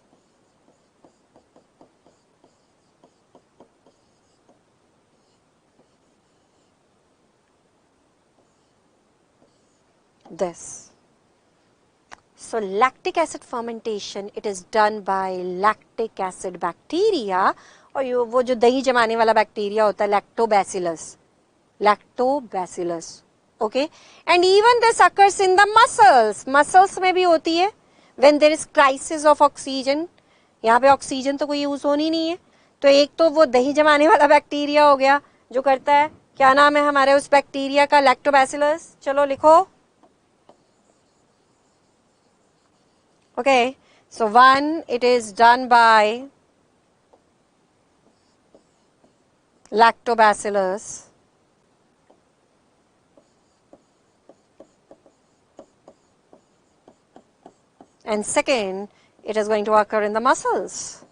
this. So lactic acid fermentation, it is done by lactic acid bacteria, और वो जो दही जमाने वाला bacteria होता है lactobacillus, okay, and even this occurs in the muscles में भी होती है when there is crisis of oxygen. यहाँ पे ऑक्सीजन तो कोई यूज होनी नहीं है, तो एक तो वो दही जमाने वाला बैक्टीरिया हो गया जो करता है, क्या नाम है हमारे उस बैक्टीरिया का, लैक्टोबैसिलस. चलो लिखो. Okay, so one, it is done by lactobacillus, and second, it is going to occur in the muscles.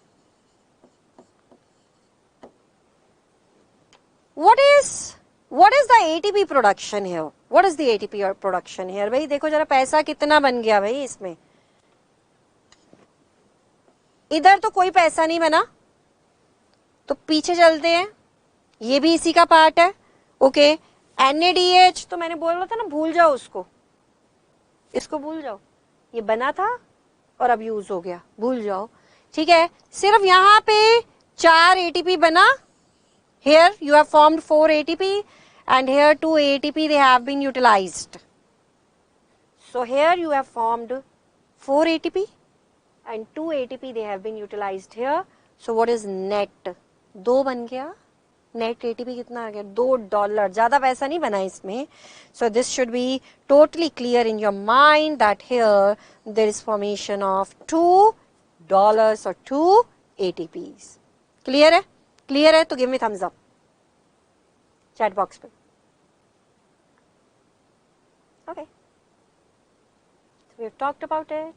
What is the ATP production here? What is the ATP production here? भाई देखो जरा पैसा कितना बन गया भाई इसमें. इधर तो कोई पैसा नहीं बना, तो पीछे चलते हैं, ये भी इसी का पार्ट है. ओके, NADH तो मैंने बोला था ना, भूल जाओ उसको, इसको भूल जाओ, ये बना था और अब यूज हो गया, भूल जाओ. ठीक है, सिर्फ यहाँ पे 4 ATP बना. Here you have formed 4 ATP and here 2 ATP they have been utilized. So here you have formed 4 ATP and 2 ATP they have been utilized here. So what is net? 2 बन गया. Net ATP कितना आ गया? $2. ज़्यादा पैसा नहीं बना इसमें. So this should be totally clear in your mind that here there is formation of $2 or 2 ATPs. Clear है? Clear है तो give me thumbs up. Chat box पे. Okay. So we have talked about it.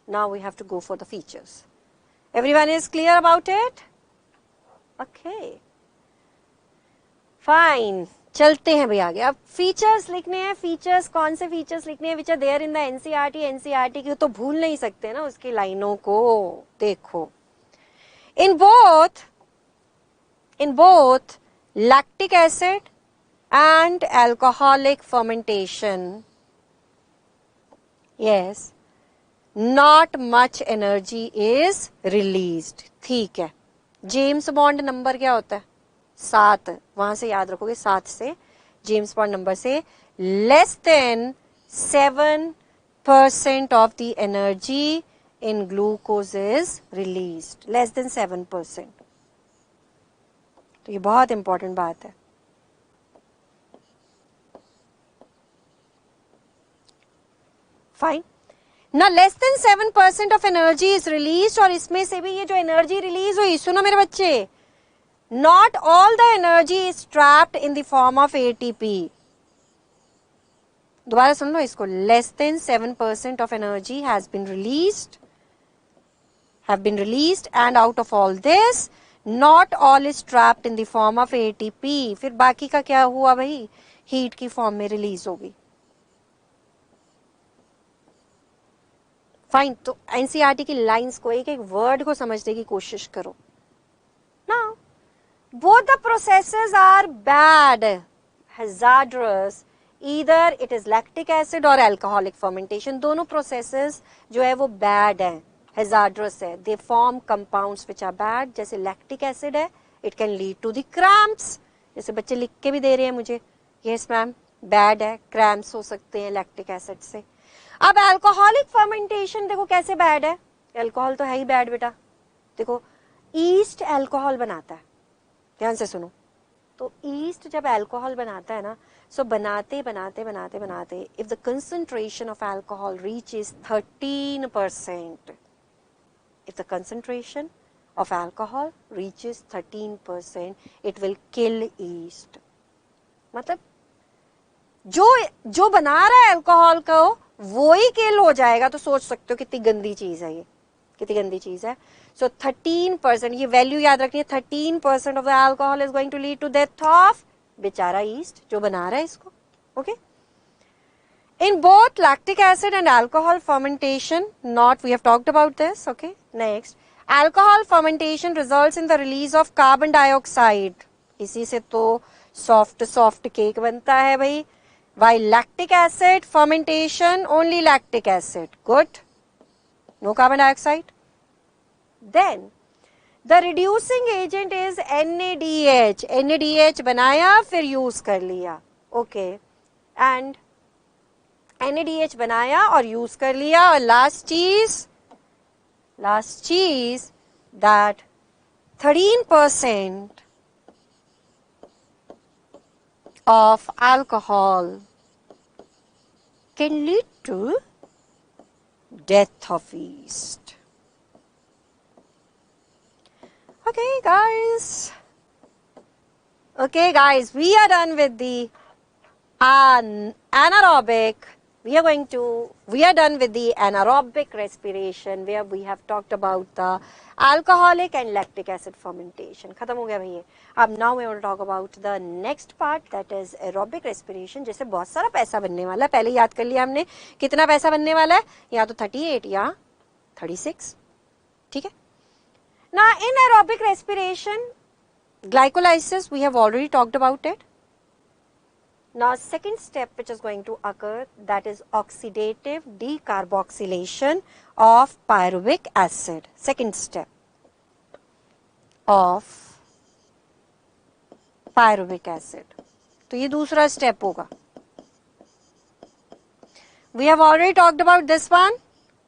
Now we have to go for the features. Everyone is clear about it? Okay. Fine. चलते हैं भैया आगे. अब features लिखने हैं. फीचर्स कौन से फीचर्स लिखने हैं? Which are there in the NCERT. NCERT की तो भूल नहीं सकते ना उसकी लाइनों को. देखो, in both lactic acid and alcoholic fermentation, yes, not much energy is released. ठीक है. जेम्स बॉन्ड नंबर क्या होता है? 7. वहां से याद रखोगे, 7 से जेम्स बॉन्ड नंबर से less than 7% of the energy in glucose is released. Less than 7%. तो ये बहुत इंपॉर्टेंट बात है. फाइन. ना less than 7% of energy is release, और इसमें से भी ये जो एनर्जी रिलीज हुई, सुनो मेरे बच्चे, not all the energy is trapped in the form of ATP. दोबारा सुन लो इसको. Less than 7% of energy has been released, and out of all this not all is trapped in the form of ATP. फिर बाकी का क्या हुआ भाई? हीट की फॉर्म में रिलीज होगी. फाइन. तो एनसीईआरटी की लाइंस को, एक एक वर्ड को समझने की कोशिश करो. Now, both the processes are bad, hazardous. Either it is lactic acid or alcoholic fermentation. दोनों processes जो है वो bad है, hazardous है. They form compounds which are bad. जैसे lactic acid है, it can lead to the cramps. जैसे बच्चे लिख के भी दे रहे हैं मुझे, yes ma'am, bad है, cramps हो सकते हैं lactic acid से. अब alcoholic fermentation देखो कैसे bad है. alcohol तो है ही bad बेटा. देखो, yeast alcohol बनाता है. ध्यान से सुनो. तो yeast जब alcohol बनाता है ना, so बनाते if the concentration of alcohol reaches 13%, if the concentration of alcohol reaches 13%, it will kill yeast. मतलब जो बना रहा है अल्कोहल को वो ही किल हो जाएगा. तो सोच सकते हो कितनी गंदी चीज है ये, कितनी गंदी चीज है. सो 13%, ये वैल्यू याद रखनी है. 13% of the alcohol is going to lead to death of बेचारा ईस्ट जो बना रहा है इसको. Okay. In both lactic acid and alcohol fermentation, we have talked about this, okay. Next, alcohol fermentation results in the release of carbon dioxide. इसी से तो soft cake बनता है भाई. While lactic acid fermentation, only lactic acid. Good. No carbon dioxide. Then the reducing agent is NADH. NADH बनाया फिर use कर लिया. Okay. And NADH बनाया और use कर लिया. और last चीज that 13% of alcohol can lead to death of yeast. Okay guys, we are done with the anaerobic. We are done with the anaerobic respiration where we have talked about the alcoholic and lactic acid fermentation. खत्म हो गया भैया. अब now we want to talk about the next part, that is aerobic respiration. जैसे बहुत सारा पैसा बनने वाला है. पहले याद कर लिया हमने कितना पैसा बनने वाला है, या तो 38 या 36. ठीक है. Now in aerobic respiration, glycolysis we have already talked about it. Now second step which is going to occur, that is oxidative decarboxylation of pyruvic acid. Second step of pyruvic acid. तो ये दूसरा step होगा. We have already talked about this one,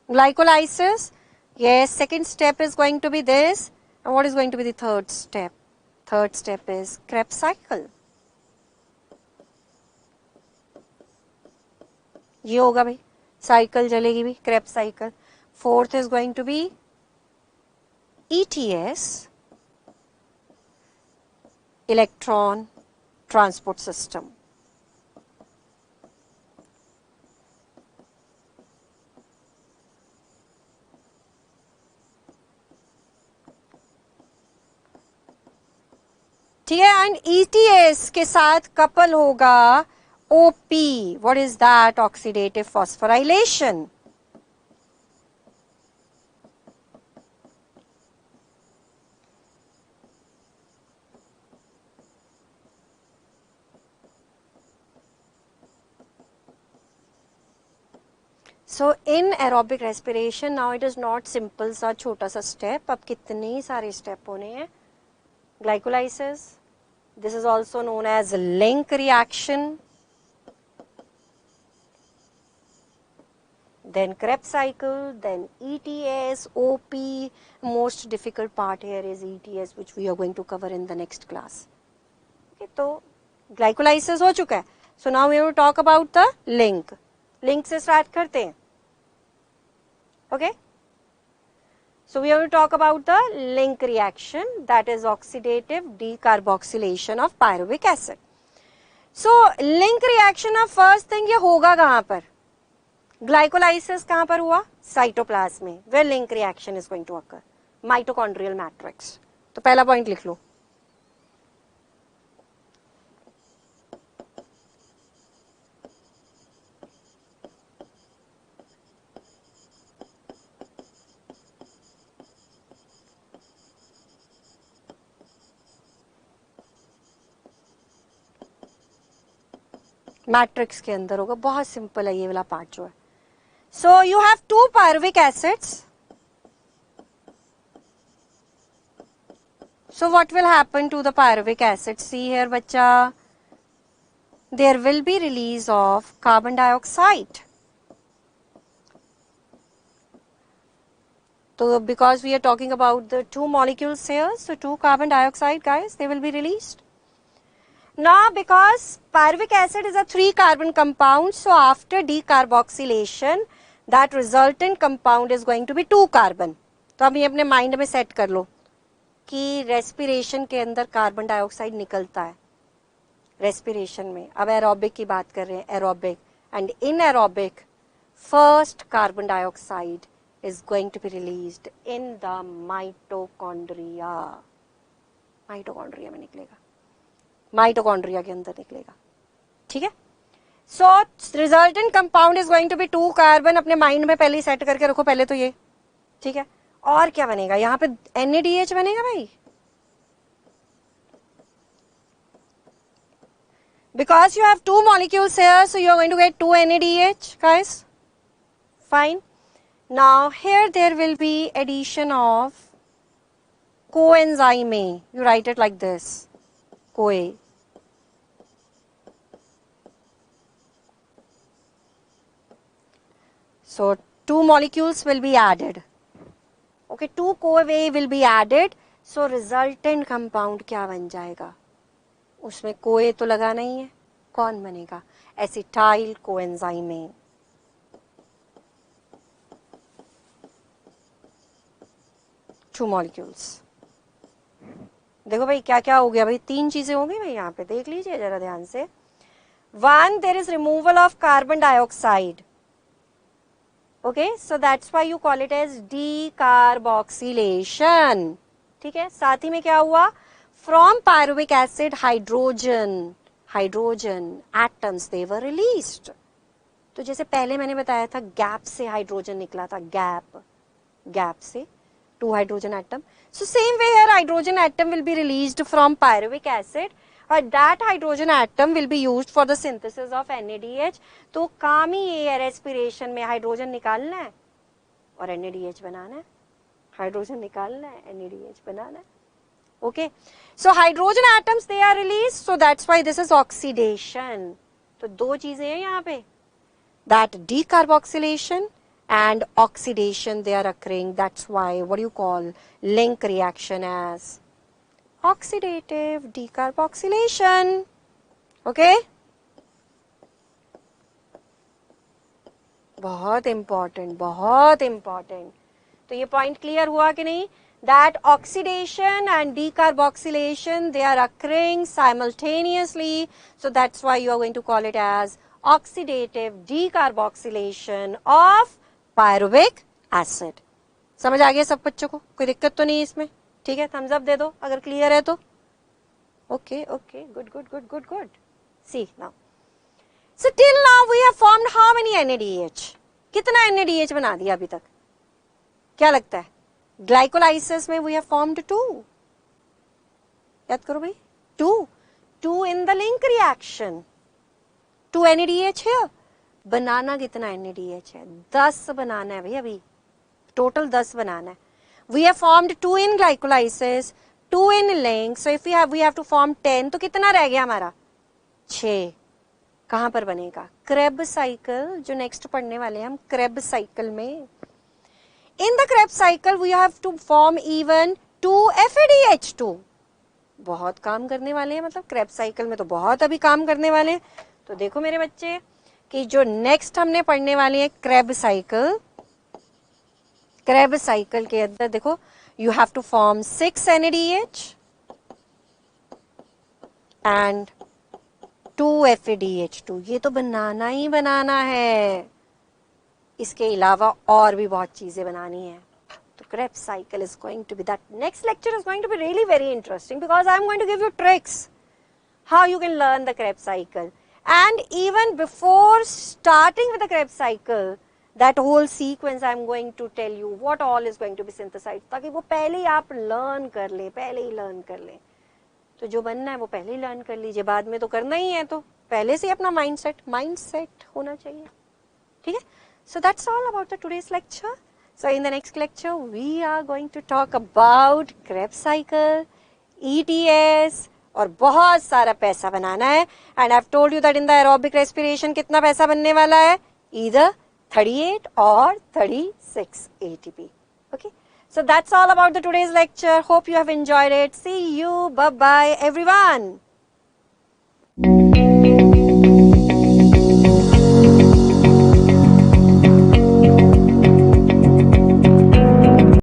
glycolysis. Yes, second step is going to be this. And what is going to be the third step? Third step is Krebs cycle. ये होगा भाई, cycle चलेगी भी, Krebs cycle. Fourth is going to be ETS, electron transport system. ठीक है. And ETS के साथ couple होगा OP. What is that? Oxidative phosphorylation. So in aerobic respiration, now it is not simple सा छोटा सा step. अब कितने सारे step होने हैं. Glycolysis. This is also known as link reaction. Then Krebs cycle, then ETS, OP. Most difficult part here is ETS, which we are going to cover in the next class. Okay, तो glycolysis हो चुका है. So now we will talk about the link. Link से start करते हैं. Okay. So we will talk about the link reaction, that is oxidative decarboxylation of pyruvic acid. So link reaction of first thing ये होगा कहाँ पर? Glycolysis कहाँ पर हुआ? Cytoplasm में. Where link reaction is going to occur? Mitochondrial matrix. तो पहला point लिख लो. मैट्रिक्स के अंदर होगा. बहुत सिंपल है ये वाला पार्ट जो है. So you have two pyruvic acids. So what will happen to the pyruvic acid? See here बच्चा, there will be release of carbon dioxide. तो because we are talking about the two molecules here, so two carbon dioxide guys, they will be released. Now because pyruvic acid is a 3 carbon compound, so after decarboxylation that resultant compound is going to be 2 carbon. तो अब ये अपने mind में set कर लो कि respiration के अंदर carbon dioxide निकलता है रेस्पिरेशन में. अब एरोबिक की बात कर रहे हैं, aerobic. And in aerobic first carbon dioxide is going to be released in the mitochondria. Mitochondria में निकलेगा, माइटोकॉन्ड्रिया के अंदर निकलेगा. ठीक है. So resultant compound is going to B 2 carbon. अपने माइंड में पहले ही सेट करके रखो पहले तो ये. ठीक है. और क्या बनेगा यहाँ पे? NADH बनेगा भाई. Because you have two molecules here, so you are going to get 2 NADH, guys. Fine. Now here there will be addition of coenzyme A. You write it like this, CoA. So 2 molecules will be added. Okay, 2 CoA will be added. So resultant compound क्या बन जाएगा? उसमें CoA तो लगा नहीं है, कौन बनेगा? Acetyl coenzyme A. Two molecules. देखो भाई क्या क्या हो गया भाई, 3 चीजें हो गई भाई यहाँ पे, देख लीजिए जरा ध्यान से. 1, there is removal of carbon dioxide. Okay, so that's why you call it as decarboxylation. ठीक है, साथ ही में क्या हुआ? From pyruvic acid, hydrogen atoms they were released. तो जैसे पहले मैंने बताया था गैप से हाइड्रोजन निकला था, गैप से 2 hydrogen atom. So same way here hydrogen atom will be released from pyruvic acid, or that hydrogen atom will be used for the synthesis of NADH. तो काम ही ये है respiration में हाइड्रोजन निकालना है और NADH बनाना है, हाइड्रोजन निकालना है, NADH बनाना है. Okay, so hydrogen atoms they are released, so that's why this is oxidation. तो 2 चीजें हैं यहाँ पे, that decarboxylation and oxidation they are occurring. That's why what do you call link reaction as oxidative decarboxylation. Okay, बहुत important. तो ये point clear हुआ कि नहीं? That oxidation and decarboxylation they are occurring simultaneously, so that's why you are going to call it as oxidative decarboxylation of pyruvic acid. समझ आ गया सब बच्चों को? कोई दिक्कत तो नहीं इसमें? ठीक है, थम्स अप दे दो अगर क्लियर है तो. Okay, good. See now. So till now we have formed how many NADH? कितना NADH बना दिया अभी तक? क्या लगता है? Glycolysis में we have formed 2. याद करो भाई, 2 in the link reaction. 2 NADH here. बनाना कितना NADH है? 10 बनाना है भाई अभी. Total 10 बनाना है. We have formed 2 in glycolysis, 2 in link. So if we have to form 10. तो कितना रह गया हमारा? 6. कहाँ पर बनेगा? Krebs cycle, जो next पढ़ने वाले हैं हम, Krebs cycle में. In the Krebs cycle we have to form even 2 FADH2. बहुत काम करने वाले हैं, मतलब Krebs cycle में तो बहुत अभी काम करने वाले हैं. तो देखो मेरे बच्चे कि जो next हमने पढ़ने वाले हैं Krebs cycle के अंदर देखो, you have to form 6 NADH and 2 FADH2. ये तो बनाना ही बनाना है, इसके अलावा और भी बहुत चीजें बनानी है. तो Krebs cycle is going to be, that next lecture is going to be really very interesting, because I am going to give you tricks how you can learn the Krebs cycle. And even before starting with the Krebs cycle, that whole sequence I am going to tell you what all is going to be synthesized, ताकि वो पहले ही आप learn कर ले, पहले ही learn कर ले. तो जो बनना है वो पहले ही learn कर लीजिए, बाद में तो करना ही है, तो पहले से अपना mindset होना चाहिए. ठीक है? So that's all about the today's lecture. So in the next lecture we are going to talk about Krebs cycle, ETS, और बहुत सारा पैसा बनाना है. And I've told you that in the aerobic respiration कितना पैसा बनने वाला है? Either 38 or 36 ATP. Okay. So that's all about the today's lecture. Hope you have enjoyed it. See you. Bye bye everyone.